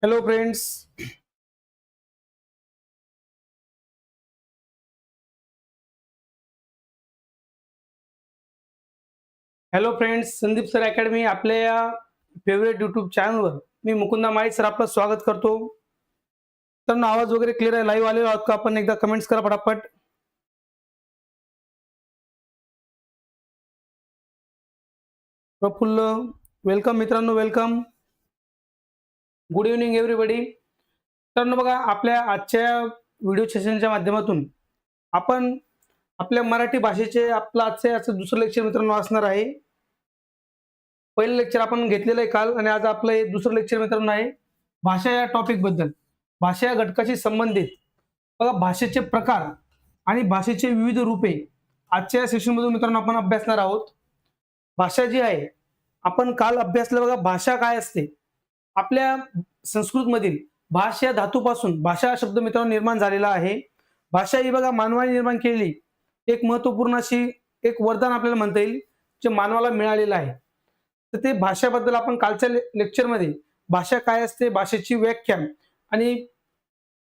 Hello friends. Sandeep sir academy आपल्या या favourite YouTube चॅनलवर मी मुकुंदा माळी सर आपलं स्वागत करतो. तर आवाज वगैरे क्लिअर आहे? लाईव्ह आलेलो आहोत का आपण? एकदा कमेंट्स करा फटाफट. प्रफुल्ल वेलकम मित्रांनो, वेलकम. Good evening everybody. तर बघा, आपल्या आजच्या व्हिडिओ सेशनच्या माध्यमातून आपण आपल्या मराठी भाषेचे आपलं आजचं दुसरं लेक्चर मित्रांनो असणार आहे. पहिलं लेक्चर आपण घेतलेलं आहे काल आणि आज आपलं हे दुसरं लेक्चर मित्रांनो आहे भाषा या टॉपिक बद्दल. भाषा या घटकाशी संबंधित बघा भाषेचे प्रकार आणि भाषेचे विविध रूपे आजच्या सेशन मधून मित्रांनो आपण अभ्यासणार आहोत. भाषा जी आहे आपण काल अभ्यासलं बघा, भाषा काय असते. आपल्या संस्कृत मधील भाषा या धातूपासून भाषा शब्द मित्रांनो निर्माण झालेला आहे. भाषा ही बघा मानवाने निर्माण केलेली एक महत्वपूर्ण अशी एक वरदान आपल्याला म्हणता येईल जे मानवाला मिळालेलं आहे. तर ते भाषेबद्दल आपण कालच्या लेक्चरमध्ये भाषा काय असते, भाषेची व्याख्या आणि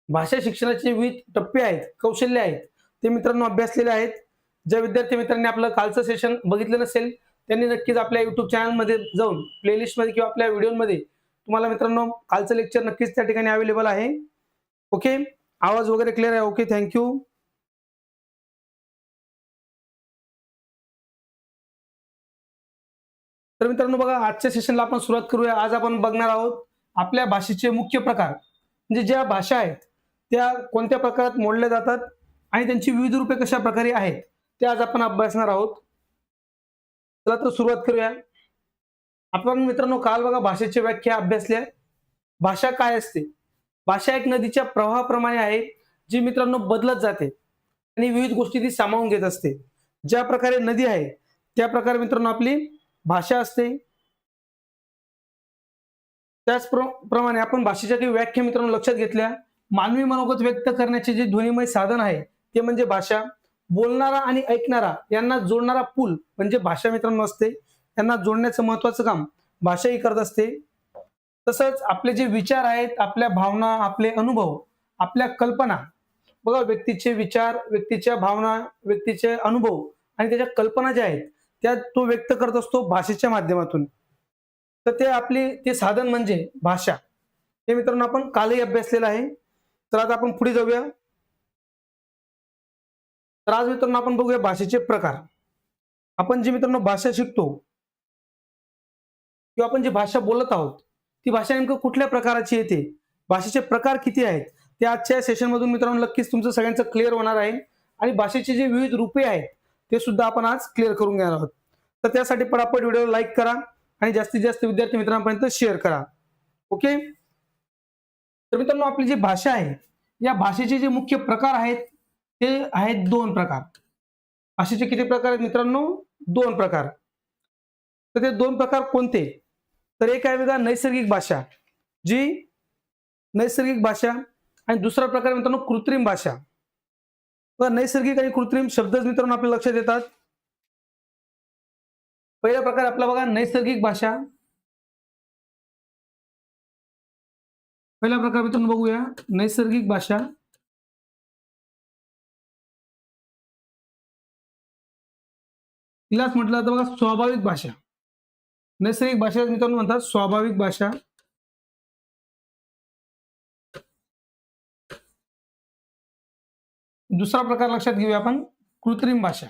भाषा शिक्षणाचे विविध टप्पे आहेत, कौशल्य आहेत, ते मित्रांनो अभ्यासलेले आहेत. ज्या विद्यार्थी मित्रांनी आपलं कालचं सेशन बघितलं नसेल त्यांनी नक्कीच आपल्या युट्यूब चॅनलमध्ये जाऊन प्लेलिस्टमध्ये किंवा आपल्या व्हिडिओमध्ये तुम्हाला मित्रांनो कालचं लेक्चर नक्कीच त्या ठिकाणी अवेलेबल आहे. ओके, आवाज वगैरे क्लिअर आहे? Okay, thank you. तर मित्रांनो बघा, आजच्या सेशनला आपण सुरुवात करूया. आज आपण बघणार आहोत आपल्या भाषेचे मुख्य प्रकार, म्हणजे ज्या भाषा आहेत त्या कोणत्या प्रकारात मोडल्या जातात आणि त्यांची विविध रूपे कशा प्रकारे आहेत ते आज आपण अभ्यासणार आहोत. चला तर सुरुवात करूया. आपण मित्रांनो काल बघा भाषेची व्याख्या अभ्यासल्या. भाषा काय असते? भाषा एक नदीच्या प्रवाहाप्रमाणे आहे जी मित्रांनो बदलत जाते आणि विविध गोष्टी ती सामावून घेत असते. ज्या प्रकारे नदी आहे त्या प्रकारे मित्रांनो आपली भाषा असते. त्याचप्रमाणे आपण भाषेच्या काही व्याख्या मित्रांनो लक्षात घेतल्या. मानवी मनोगत व्यक्त करण्याचे जे ध्वनिमय साधन आहे ते म्हणजे भाषा. बोलणारा आणि ऐकणारा यांना जोडणारा पूल म्हणजे भाषा मित्रांनो असते. यांना जोडण्याचं महत्वाचं काम भाषा ही करत असते. तसंच आपले जे विचार आहेत, आपल्या भावना, आपले अनुभव, आपल्या कल्पना, बघा व्यक्तीचे विचार, व्यक्तीच्या भावना, व्यक्तीचे अनुभव आणि त्याच्या कल्पना ज्या आहेत त्या तो व्यक्त करत असतो भाषेच्या माध्यमातून. तर ते साधन म्हणजे भाषा. हे मित्रांनो आपण कालही अभ्यासलेलं आहे. तर आता आपण पुढे जाऊया. तर आज मित्रांनो आपण बघूया भाषेचे प्रकार. आपण जी मित्रांनो भाषा शिकतो किंवा आपण जी भाषा बोलत आहोत ती भाषा नेमकं कुठल्या प्रकाराची येते, भाषेचे प्रकार किती आहेत ते आजच्या सेशन मधून मित्रांनो नक्कीच तुमचं सगळ्यांचं क्लिअर होणार आहे. आणि भाषेचे जे विविध रूपे आहेत ते सुद्धा आपण आज क्लिअर करून घेणार आहोत. तर त्यासाठी पटापट व्हिडिओला लाईक करा आणि जास्तीत जास्त विद्यार्थी मित्रांपर्यंत शेअर करा. ओके, तर मित्रांनो आपली जी भाषा आहे या भाषेचे जे मुख्य प्रकार आहेत ते आहेत दोन प्रकार. भाषेचे किती प्रकार आहेत मित्रांनो? दोन प्रकार. तर ते दोन प्रकार कोणते? तर एक आहे बघा नैसर्गिक भाषा, जी नैसर्गिक भाषा, आणि दुसरा प्रकार मित्रांनो कृत्रिम भाषा. बघा नैसर्गिक आणि कृत्रिम शब्द मित्रांनो आपल्या लक्षात येतात. पहिला प्रकार आपला बघा नैसर्गिक भाषा. पहिला प्रकार मित्रांनो बघूया नैसर्गिक भाषा. तिलाच म्हटलं जातं बघा स्वाभाविक भाषा. नैसर्गिक भाषा मित्रांनो म्हणतात स्वाभाविक भाषा. दुसरा प्रकार लक्षात घेऊया आपण कृत्रिम भाषा.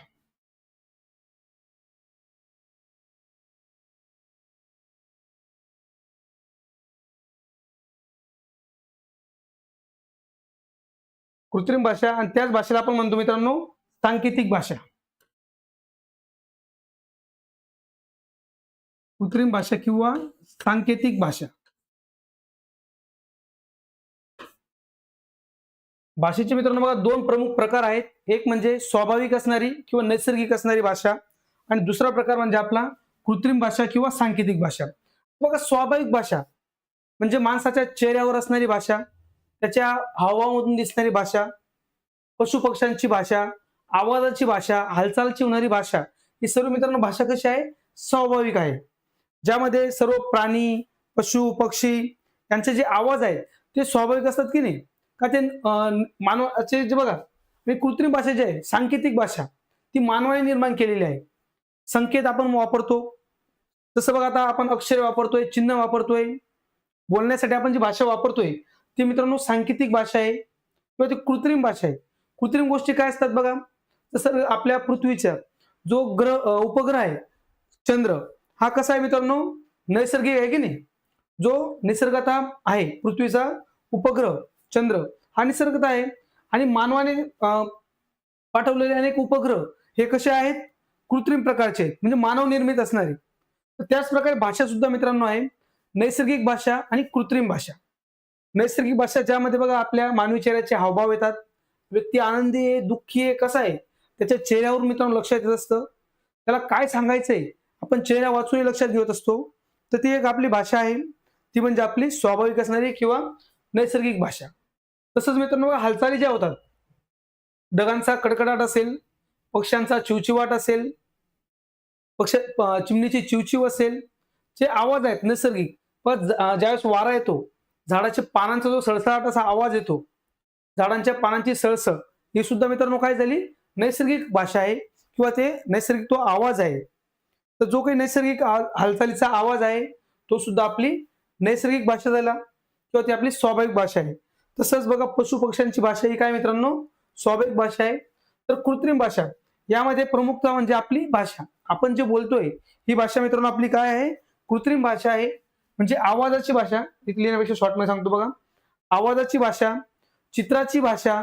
कृत्रिम भाषा आणि त्याच भाषेला आपण म्हणतो मित्रांनो सांकेतिक भाषा. कृत्रिम भाषा किंवा सांकेतिक भाषा. भाषेचे मित्रांनो बघा दोन प्रमुख प्रकार आहेत. एक म्हणजे स्वाभाविक असणारी किंवा नैसर्गिक असणारी भाषा आणि दुसरा प्रकार म्हणजे आपला कृत्रिम भाषा किंवा सांकेतिक भाषा. बघा स्वाभाविक भाषा म्हणजे माणसाच्या चेहऱ्यावर असणारी भाषा, त्याच्या हावभावामधून दिसणारी भाषा, पशुपक्ष्यांची भाषा, आवाजाची भाषा, हालचालची होणारी भाषा, ही सर्व मित्रांनो भाषा कशी आहे? स्वाभाविक आहे. ज्यामध्ये सर्व प्राणी, पशु, पक्षी त्यांचे जे आवाज आहेत ते स्वाभाविक असतात की नाही, का ते मानवाचे जे बघा, कृत्रिम भाषा जी आहे, सांकेतिक भाषा, ती मानवाने निर्माण केलेली आहे. संकेत आपण वापरतो, जसं बघा आता आपण अक्षरे वापरतोय, चिन्ह वापरतोय, बोलण्यासाठी आपण जी भाषा वापरतोय ती मित्रांनो सांकेतिक भाषा आहे किंवा ती कृत्रिम भाषा आहे. कृत्रिम गोष्टी काय असतात बघा, जसं आपल्या पृथ्वीचा जो उपग्रह आहे चंद्र, हा कसा आहे मित्रांनो, नैसर्गिक आहे की नाही. जो निसर्गता आहे पृथ्वीचा उपग्रह चंद्र, हा निसर्गता आहे. आणि मानवाने पाठवलेले अनेक उपग्रह हे कसे आहेत, कृत्रिम प्रकारचे आहेत, म्हणजे मानव निर्मित असणारे. तर त्याच प्रकारे भाषा सुद्धा मित्रांनो आहे नैसर्गिक भाषा आणि कृत्रिम भाषा. नैसर्गिक भाषा ज्यामध्ये बघा आपल्या मानवी चेहऱ्याचे हावभाव येतात, व्यक्ती आनंदी आहे, दुःखी आहे, कसा आहे, त्याच्या चेहऱ्यावर मित्रांनो लक्षात येत असतं. त्याला काय सांगायचंय आपण चेहरा वाचूनही लक्षात घेत असतो. तर ती एक आपली भाषा आहे, ती म्हणजे आपली स्वाभाविक असणारी किंवा नैसर्गिक भाषा. तसंच मित्रांनो हालचाली ज्या होतात, ढगांचा कडकडाट असेल, पक्ष्यांचा चिवचिवाट असेल, चिमणीची चिवचिव असेल, जे आवाज आहेत नैसर्गिक, पण ज्यावेळेस वारा येतो, झाडाच्या पानांचा जो सळसळाट असा आवाज येतो, झाडांच्या पानांची सळसळ, ही सुद्धा मित्रांनो काय झाली, नैसर्गिक भाषा आहे किंवा ते नैसर्गिक तो आवाज आहे. तर जो काही नैसर्गिक हालचालीचा आवाज आहे तो सुद्धा आपली नैसर्गिक भाषा झाला किंवा ती आपली स्वाभाविक भाषा आहे. तसंच बघा पशु पक्ष्यांची भाषा ही काय मित्रांनो, स्वाभाविक भाषा आहे. तर कृत्रिम भाषा यामध्ये प्रमुखता म्हणजे आपली भाषा, आपण जे बोलतोय ही भाषा मित्रांनो आपली काय आहे, कृत्रिम भाषा आहे. म्हणजे आवाजाची भाषा, इथे लिहिण्यापेक्षा शॉर्टमध्ये सांगतो बघा, आवाजाची भाषा, चित्राची भाषा,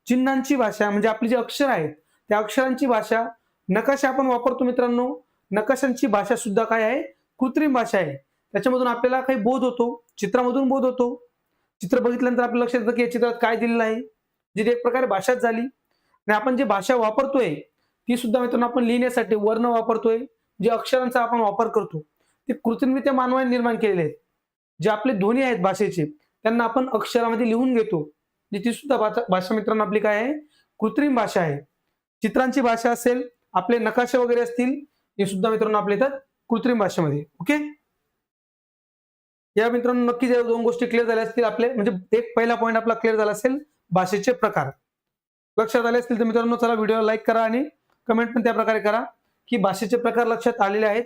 चिन्हांची भाषा म्हणजे आपली जी अक्षर आहेत त्या अक्षरांची भाषा, नकाशा आपण वापरतो मित्रांनो, नकाशांची भाषा सुद्धा काय आहे, कृत्रिम भाषा आहे. त्याच्यामधून आपल्याला काही बोध होतो, चित्रामधून बोध होतो. चित्र बघितल्यानंतर आपल्या लक्षात येतं की या चित्रात काय दिलेलं आहे, जी एक प्रकारे भाषाच झाली. आणि आपण जी भाषा वापरतोय ती सुद्धा मित्रांनो आपण लिहिण्यासाठी वर्ण वापरतोय, जे अक्षरांचा आपण वापर करतो ते कृत्रिमरित्या मानवाने निर्माण केलेले आहेत. जे आपले ध्वनी आहेत भाषेचे त्यांना आपण अक्षरामध्ये लिहून घेतो, ती सुद्धा भाषा मित्रांनो आपली काय आहे, कृत्रिम भाषा आहे. चित्रांची भाषा असेल, आपले नकाशे वगैरे असतील, हे सुद्धा मित्रांनो आपल्या येतात कृत्रिम भाषेमध्ये. ओके, या मित्रांनो नक्कीच या दोन गोष्टी क्लिअर झाल्या असतील आपले, म्हणजे एक पहिला पॉईंट आपला क्लिअर झाला असेल, भाषेचे प्रकार लक्षात आले असतील तर मित्रांनो चला व्हिडिओला लाईक करा आणि कमेंट पण त्या प्रकारे करा की भाषेचे प्रकार लक्षात आलेले आहेत.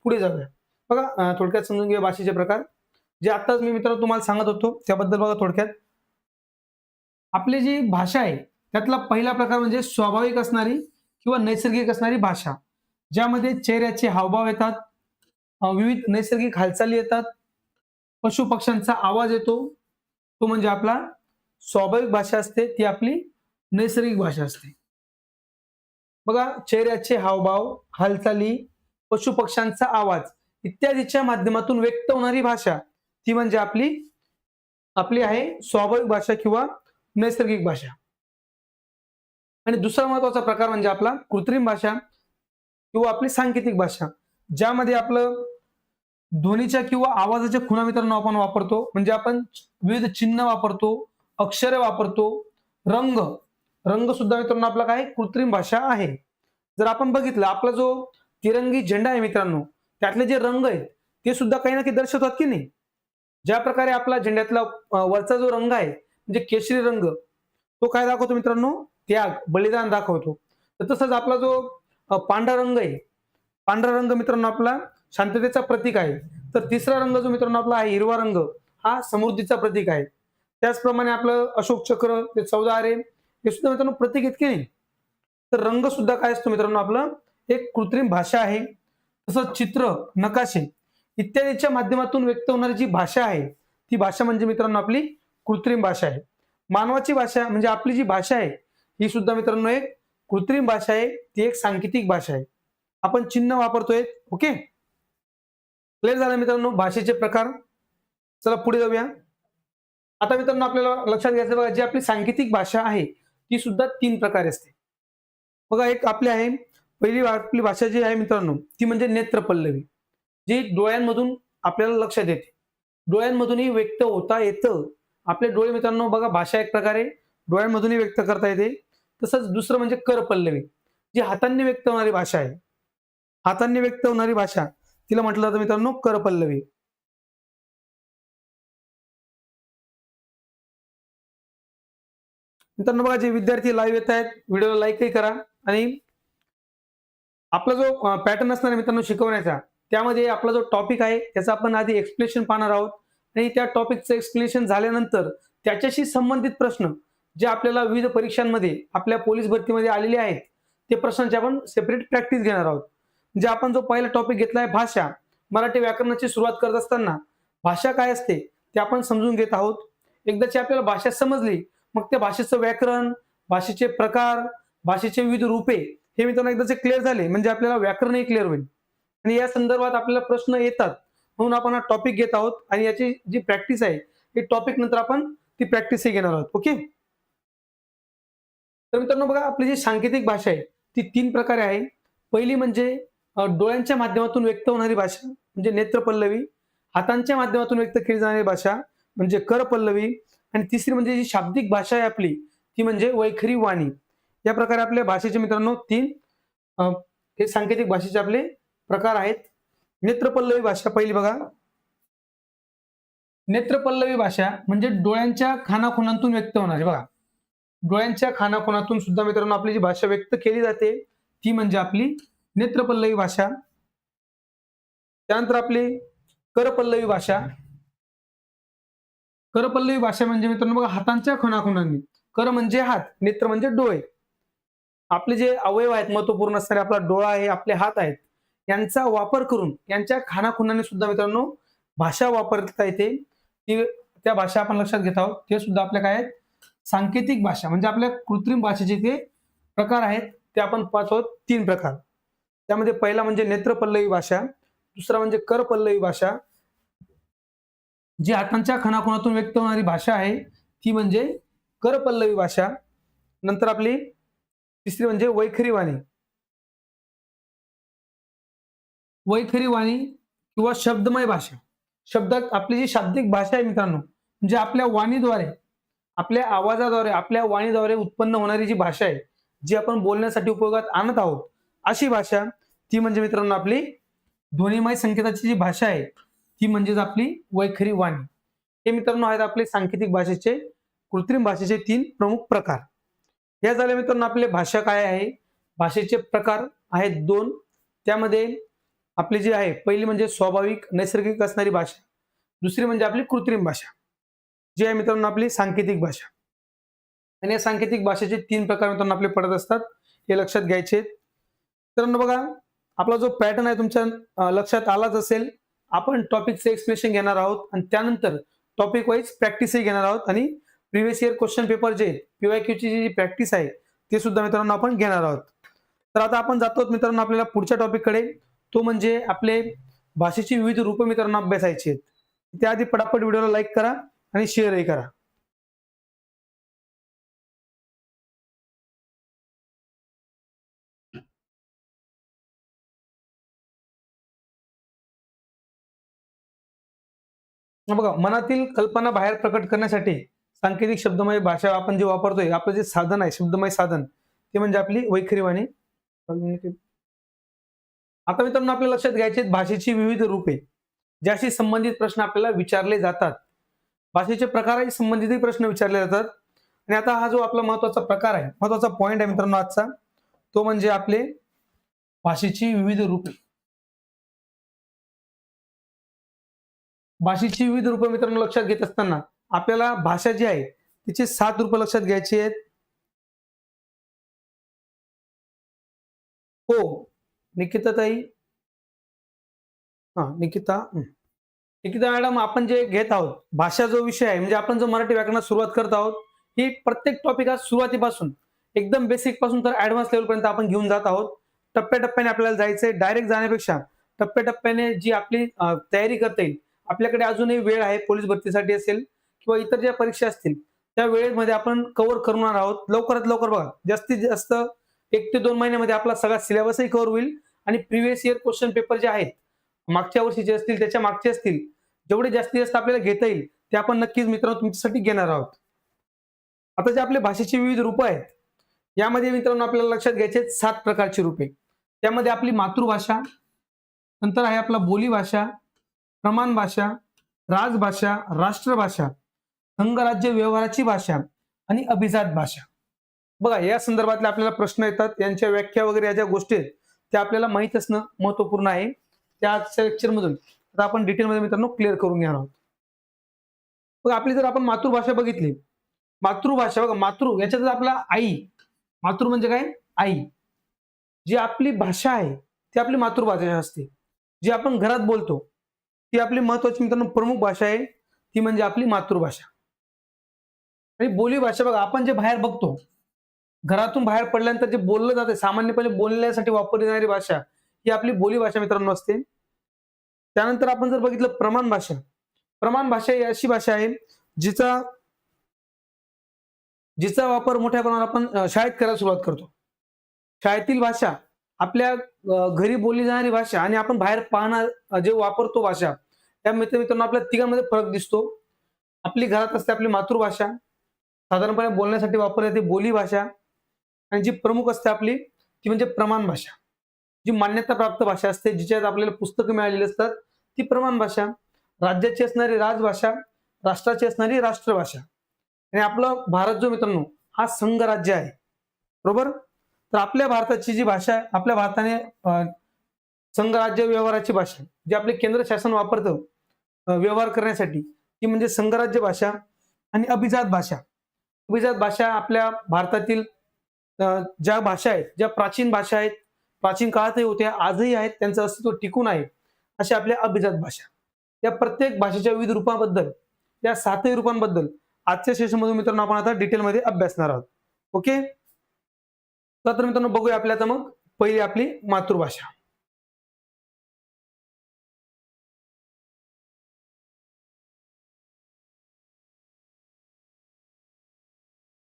पुढे जाऊया. बघा थोडक्यात समजून घेऊया भाषेचे प्रकार, जे आताच मी मित्रांनो तुम्हाला सांगत होतो त्याबद्दल. बघा थोडक्यात आपली जी भाषा आहे त्यातला पहिला प्रकार म्हणजे स्वाभाविक असणारी किंवा नैसर्गिक असणारी भाषा, ज्यामध्ये चेहऱ्याचे हावभाव येतात, विविध नैसर्गिक हालचाली येतात, पशु पक्ष्यांचा आवाज येतो, तो म्हणजे आपला स्वाभाविक भाषा असते, ती आपली नैसर्गिक भाषा असते. बघा चेहऱ्याचे हावभाव, हालचाली, पशु पक्ष्यांचा आवाज इत्यादीच्या माध्यमातून व्यक्त होणारी भाषा ती म्हणजे आपली आपली आहे स्वाभाविक भाषा किंवा नैसर्गिक भाषा. आणि दुसरा महत्वाचा प्रकार म्हणजे आपला कृत्रिम भाषा किंवा आपली सांकेतिक भाषा, ज्यामध्ये आपलं ध्वनीच्या किंवा आवाजाच्या खुणा मित्रांनो आपण वापरतो, म्हणजे आपण विविध चिन्ह वापरतो, अक्षरे वापरतो, रंग रंग सुद्धा मित्रांनो आपला काय कृत्रिम भाषा आहे. जर आपण बघितलं आपला जो तिरंगी झेंडा आहे मित्रांनो, त्यातले जे रंग आहेत ते सुद्धा काही ना काही दर्शवतात की नाही. ज्या प्रकारे आपला झेंड्यातला वरचा जो रंग आहे म्हणजे केशरी रंग, तो काय दाखवतो मित्रांनो, त्याग, बलिदान दाखवतो. तर तसंच आपला जो पांढरा रंग आहे, पांढरा रंग मित्रांनो आपला शांततेचा प्रतीक आहे. तर तिसरा रंग जो मित्रांनो आपला आहे हिरवा रंग, हा समृद्धीचा प्रतीक आहे. त्याचप्रमाणे आपलं अशोक चक्र, ते 14 आरे, हे सुद्धा मित्रांनो प्रतीक आहेत की नाही. तर रंग सुद्धा काय असतो मित्रांनो, आपलं एक कृत्रिम भाषा आहे. तसंच चित्र, नकाशे इत्यादीच्या माध्यमातून व्यक्त होणारी जी भाषा आहे ती भाषा म्हणजे मित्रांनो आपली कृत्रिम भाषा आहे. मानवाची भाषा म्हणजे आपली जी भाषा आहे ही सुद्धा मित्रांनो एक कृत्रिम भाषा आहे, ती एक सांकेतिक भाषा आहे. आपण चिन्ह वापरतोय. ओके, क्लिअर झालं मित्रांनो भाषेचे प्रकार. चला पुढे जाऊया. आता मित्रांनो आपल्याला लक्षात घ्यायचं बघा, जी आपली सांकेतिक भाषा आहे ती सुद्धा 3 प्रकारे असते. बघा एक आपली आहे, पहिली आपली भाषा जी आहे मित्रांनो ती म्हणजे नेत्रपल्लवी, जी डोळ्यांमधून आपल्याला लक्षात येते, डोळ्यांमधूनही व्यक्त होता येतं. आपले डोळे मित्रांनो बघा भाषा एक प्रकारे डोळ्यांमधूनही व्यक्त करता येते. तसंच दुसरं म्हणजे करपल्लवी, जी हातांनी व्यक्त होणारी भाषा आहे. हातांनी व्यक्त होणारी भाषा तिला म्हटलं जातं मित्रांनो करपल्लवी. मित्रांनो बघा, जे विद्यार्थी लाईव्ह येत आहेत व्हिडिओला लाईकही करा आणि आपला जो पॅटर्न असणार आहे मित्रांनो शिकवण्याचा, त्यामध्ये आपला जो टॉपिक आहे त्याचा आपण आधी एक्सप्लेनेशन पाहणार आहोत आणि त्या टॉपिकचं एक्सप्लेनेशन झाल्यानंतर त्याच्याशी संबंधित प्रश्न जे आपल्याला विविध परीक्षांमध्ये आपल्या पोलीस भरतीमध्ये आलेले आहेत ते प्रश्नांची आपण सेपरेट प्रॅक्टिस घेणार आहोत. म्हणजे आपण जो पहिला टॉपिक घेतला आहे भाषा, मराठी व्याकरणाची सुरुवात करत असताना भाषा काय असते ते आपण समजून घेत आहोत. एकदाची आपल्याला भाषा समजली मग त्या भाषेचं व्याकरण, भाषेचे प्रकार, भाषेचे विविध रूपे हे मित्रांनो एकदाचे क्लिअर झाले म्हणजे आपल्याला व्याकरणही क्लिअर होईल आणि या संदर्भात आपल्याला प्रश्न येतात म्हणून आपण हा टॉपिक घेत आहोत आणि याची जी प्रॅक्टिस आहे हे टॉपिक नंतर आपण ती प्रॅक्टिसही घेणार आहोत. ओके, तर मित्रांनो बघा, आपली जी सांकेतिक भाषा आहे ती 3 प्रकारे आहे. पहिली म्हणजे डोळ्यांच्या माध्यमातून व्यक्त होणारी भाषा म्हणजे नेत्रपल्लवी, हातांच्या माध्यमातून व्यक्त केली जाणारी भाषा म्हणजे करपल्लवी आणि तिसरी म्हणजे जी शाब्दिक भाषा आहे आपली ती म्हणजे वैखरी वाणी. या प्रकारे आपल्या भाषेचे मित्रांनो 3 हे सांकेतिक भाषेचे आपले प्रकार आहेत. नेत्रपल्लवी भाषा पहिली बघा. नेत्रपल्लवी भाषा म्हणजे डोळ्यांच्या खानाखुणातून व्यक्त होणारी, बघा डोळ्यांच्या खानाखुणातून सुद्धा मित्रांनो आपली जी भाषा व्यक्त केली जाते ती म्हणजे आपली नेत्रपल्लवी भाषा. त्यानंतर आपली करपल्लवी भाषा. करपल्लवी भाषा म्हणजे मित्रांनो बघा हातांच्या खानाखुणांनी, कर म्हणजे हात, नेत्र म्हणजे डोळे, आपले जे अवयव आहेत महत्वपूर्ण असणारे आपला डोळा आहे, आपले हात आहेत, यांचा वापर करून यांच्या खानाखुणाने सुद्धा मित्रांनो भाषा वापरता येते. ती त्या भाषा आपण लक्षात घेत आहोत. ते सुद्धा आपल्या काय आहेत सांकेतिक भाषा म्हणजे आपल्या कृत्रिम भाषेचे ते प्रकार आहेत ते आपण पाहतो 3 प्रकार. त्यामध्ये पहिला म्हणजे नेत्रपल्लवी भाषा, दुसरा म्हणजे करपल्लवी भाषा, जी हातांच्या खानाखुणातून व्यक्त होणारी भाषा आहे ती म्हणजे करपल्लवी भाषा. नंतर आपली तिसरी म्हणजे वैखरी वाणी. वैखरी वाणी किंवा शब्दमय भाषा. शब्दात आपली जी शाब्दिक भाषा आहे मित्रांनो म्हणजे आपल्या वाणीद्वारे, आपल्या आवाजाद्वारे, आपल्या वाणीद्वारे उत्पन्न होणारी जी भाषा आहे जी आपण बोलण्यासाठी उपयोगात आणत आहोत अशी भाषा ती म्हणजे मित्रांनो आपली ध्वनिमय संकेताची जी भाषा आहे ती म्हणजेच आपली वैखरी वाणी. हे मित्रांनो आहेत आपले सांकेतिक भाषेचे, कृत्रिम भाषेचे 3 प्रमुख प्रकार. या झाल्या मित्रांनो आपले भाषा काय आहे, भाषेचे प्रकार आहेत 2. त्यामध्ये आपली जी आहे पहिली म्हणजे स्वाभाविक नैसर्गिक असणारी भाषा, दुसरी म्हणजे आपली कृत्रिम भाषा जी आहे मित्रांनो आपली सांकेतिक भाषा. आणि या सांकेतिक भाषेचे 3 प्रकार मित्रांनो आपले पडत असतात, हे लक्षात घ्यायचे. मित्रांनो बघा, आपला जो पॅटर्न आहे तुमच्या लक्षात आलाच असेल. आपण टॉपिकचे एक्सप्लेनेशन घेणार आहोत आणि त्यानंतर टॉपिक वाईज प्रॅक्टिसही घेणार आहोत आणि प्रिव्हियस इयर क्वेश्चन पेपर जे पीवायक्यूची जी प्रॅक्टिस आहे ते सुद्धा मित्रांनो आपण घेणार आहोत. तर आता आपण जातो मित्रांनो आपल्याला पुढच्या टॉपिककडे, तो म्हणजे आपले भाषेची विविध रूपे मित्रांनो अभ्यासायची आहेत. त्याआधी पटापट व्हिडिओला लाईक करा आणि शेअरही करा. बघा, मनातील कल्पना बाहेर प्रकट करण्यासाठी सांकेतिक शब्दमय भाषा आपण जे वापरतोय, आपलं जे साधन आहे शब्दमय साधन ते म्हणजे आपली वैखरी वाणी. आता मित्रांनो आपल्या लक्षात घ्यायचे भाषेची विविध रूपे ज्याशी संबंधित प्रश्न आपल्याला विचारले जातात. भाषेचे प्रकारही संबंधितही प्रश्न विचारले जातात. आणि आता हा जो आपला महत्वाचा प्रकार आहे, महत्वाचा पॉइंट आहे मित्रांनो आजचा, तो म्हणजे आपले भाषेची विविध रूपे. भाषेची विविध रूपे मित्रांनो लक्षात घेत असताना आपल्याला भाषा जी आहे तिचे 7 रूप लक्षात घ्यायची आहेत. हो, निकिताताई, निकिता निकिता मॅडम, आपण जे घेत आहोत भाषा जो विषय आहे म्हणजे आपण जो मराठी व्याकरणात सुरुवात करत आहोत ही प्रत्येक टॉपिक आज सुरुवातीपासून एकदम बेसिक पासून तर ऍडव्हान्स लेवल पर्यंत आपण घेऊन जात आहोत. टप्प्याटप्प्याने आपल्याला जायचंय. डायरेक्ट जाण्यापेक्षा टप्प्याटप्प्याने जी आपली तयारी करता येईल, आपल्याकडे अजूनही वेळ आहे, पोलीस भरतीसाठी असेल किंवा इतर ज्या परीक्षा असतील त्या वेळेमध्ये आपण कव्हर करणार आहोत. लवकरात लवकर बघा, जास्तीत जास्त 1 ते 2 महिन्यामध्ये आपला सगळा सिलेबसही कव्हर होईल आणि प्रिव्हियस इयर क्वेश्चन पेपर जे आहेत मागच्या वर्षीचे असतील त्याच्या मागचे असतील, जेवढे जास्तीत जास्त आपल्याला घेता येईल ते आपण नक्कीच मित्रांनो तुमच्यासाठी घेणार आहोत. आता जे आपले भाषेची विविध रूप आहेत यामध्ये मित्रांनो आपल्याला लक्षात घ्यायचे 7 प्रकारची रूपे. त्यामध्ये आपली मातृभाषा, नंतर आहे आपला बोलीभाषा, प्रमाण भाषा, राजभाषा, राष्ट्रभाषा, संघराज्य व्यवहाराची भाषा आणि अभिजात भाषा. बघा या संदर्भातले आपल्याला प्रश्न येतात, यांच्या व्याख्या वगैरे या ज्या गोष्टी आहेत त्या आपल्याला माहित असणं महत्त्वपूर्ण आहे. त्या आजच्या लेक्चरमधून आता आपण डिटेलमध्ये मित्रांनो क्लिअर करून घेणार आहोत. बघा आपली जर आपण मातृभाषा बघितली, मातृभाषा बघा याच्यातच आपला आई, मातृ म्हणजे काय आई, जी आपली भाषा आहे ती आपली मातृभाषा असते. जी आपण घरात बोलतो ती आपली महत्वाची मित्रांनो प्रमुख भाषा आहे, ती म्हणजे आपली मातृभाषा. आणि बोली भाषा बघा आपण जे बाहेर बघतो, घरातून बाहेर पडल्यानंतर जे बोललं जाते सामान्यपणे बोलण्यासाठी वापरली जाणारी भाषा ही आपली बोली भाषा मित्रांनो असते. त्यानंतर आपण जर बघितलं प्रमाण भाषा, प्रमाण भाषा ही अशी भाषा आहे जिचा जिचा वापर मोठ्या प्रमाणात आपण शाळेत करायला सुरुवात करतो. शाळेतील भाषा आपल्या घरी बोलली जाणारी भाषा आणि आपण बाहेर पाहणार जे वापरतो भाषा, त्या मित्रांनो आपल्या तिघांमध्ये फरक दिसतो. आपली घरात असते आपली मातृभाषा, साधारणपणे बोलण्यासाठी वापरली जाते बोली भाषा, आणि जी प्रमुख असते आपली ती म्हणजे प्रमाण भाषा, जी मान्यता प्राप्त भाषा असते, जिच्यात आपल्याला पुस्तकं मिळालेली असतात ती प्रमाण भाषा. राज्याची असणारी राजभाषा, राष्ट्राची असणारी राष्ट्रभाषा. आणि आपलं भारत जो मित्रांनो हा संघराज्य आहे, बरोबर. तर आपल्या भारताची जी भाषा आहे, आपल्या भारताने संघराज्य व्यवहाराची भाषा जी आपले केंद्र शासन वापरतं व्यवहार करण्यासाठी, ती म्हणजे संघराज्य भाषा. आणि अभिजात भाषा, अभिजात भाषा आपल्या भारतातील ज्या भाषा आहेत, ज्या प्राचीन भाषा आहेत, प्राचीन काळातही होत्या आजही आहेत, त्यांचं अस्तित्व टिकून आहे, अशा आपल्या अभिजात भाषा. या प्रत्येक भाषेच्या विविध रूपांबद्दल, या 7ही रूपांबद्दल आजच्या सेशनमध्ये मित्रांनो आपण आता डिटेलमध्ये अभ्यासणार आहोत. ओके, तर मित्रांनो बघूया आपल्या आता मग पहिली आपली मातृभाषा.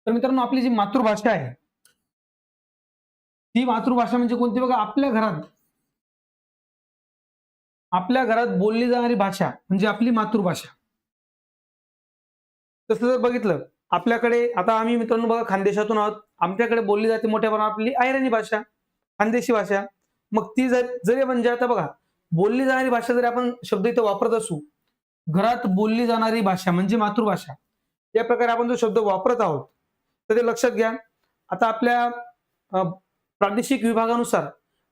तर मित्रांनो आपली जी मातृभाषा आहे ती मातृभाषा म्हणजे कोणती बघा, आपल्या घरात बोलली जाणारी भाषा म्हणजे आपली मातृभाषा. तसं जर बघितलं आपल्याकडे आता आम्ही मित्रांनो बघा खानदेशातून आहोत, आमच्याकडे बोलली जाते मोठ्या प्रमाणात आपली अहिराणी भाषा, खानदेशी भाषा. मग ती जरी म्हणजे आता बघा बोलली जाणारी भाषा जरी आपण शब्द इथं वापरत असू, घरात बोलली जाणारी भाषा म्हणजे मातृभाषा, या प्रकारे आपण जो शब्द वापरत आहोत तर ते लक्षात घ्या. आता आपल्या प्रादेशिक विभागानुसार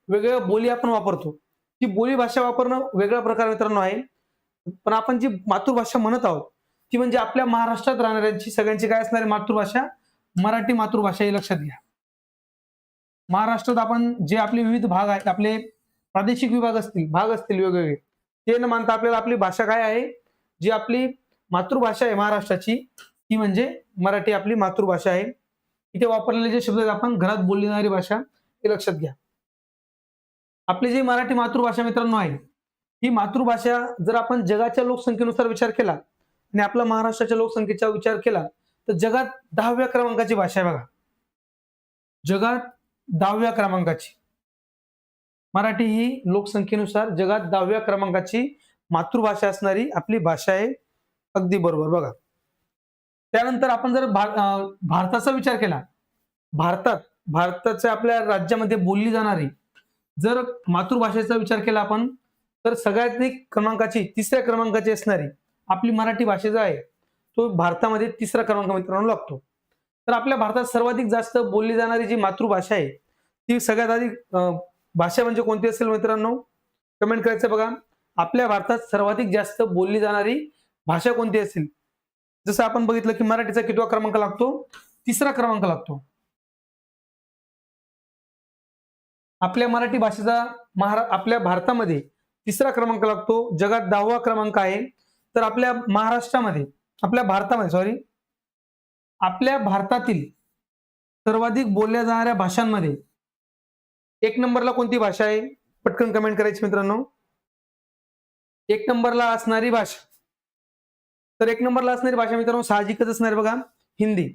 वेगवेगळ्या बोली आपण वापरतो, ती बोली भाषा वापरणं वेगळा प्रकार मित्रांनो आहे. पण आपण जी मातृभाषा म्हणत आहोत ती म्हणजे आपल्या महाराष्ट्रात राहणाऱ्यांची सगळ्यांची काय असणारी मातृभाषा, मराठी मातृभाषा, हे लक्षात घ्या. महाराष्ट्रात आपण जे आपले विविध भाग आहेत, आपले प्रादेशिक भाग असतील वेगवेगळे, ते न मानता आपल्याला आपली भाषा काय आहे, जी आपली मातृभाषा आहे महाराष्ट्राची, ती म्हणजे मराठी आपली मातृभाषा आहे. इथे वापरलेले जे शब्द आहेत आपण घरात बोलली जाणारी भाषा, हे लक्षात घ्या. आपली जी मराठी मातृभाषा मित्रांनो आहे, ही मातृभाषा जर आपण जगाच्या लोकसंख्येनुसार विचार केला आणि आपल्या महाराष्ट्राच्या लोकसंख्येचा विचार केला तर जगात 10व्या क्रमांकाची भाषा आहे बघा. जगात 10व्या क्रमांकाची मराठी ही लोकसंख्येनुसार जगात 10व्या क्रमांकाची मातृभाषा असणारी आपली भाषा आहे. अगदी बरोबर बघा. त्यानंतर आपण जर भारताचा विचार केला, भारताच्या आपल्या राज्यामध्ये बोलली जाणारी जर मातृभाषेचा विचार केला आपण, तर सगळ्यात क्रमांकाची 3ऱ्या क्रमांकाची असणारी आपली मराठी भाषेचा आहे, तो भारतामध्ये 3रा क्रमांक मित्रांनो लागतो. तर आपल्या भारतात सर्वाधिक जास्त बोलली जाणारी जी मातृभाषा आहे ती सगळ्यात आधी भाषा म्हणजे कोणती असेल मित्रांनो, कमेंट करायचं बघा. आपल्या भारतात सर्वाधिक जास्त बोलली जाणारी भाषा कोणती असेल. जसं आपण बघितलं की मराठीचा कितवा क्रमांक लागतो, 3रा क्रमांक लागतो. आपल्या मराठी भाषेचा आपल्या भारतामध्ये 3रा क्रमांक लागतो, जगात 10वा क्रमांक आहे. तर आपल्या भारतातील सर्वाधिक बोलल्या जाणाऱ्या भाषांमध्ये 1 नंबरला कोणती भाषा आहे, पटकन कमेंट करायची मित्रांनो. 1 नंबरला असणारी भाषा, तर 1 नंबरला असणारी भाषा मित्रांनो साहजिकच असणार बघा, हिंदी.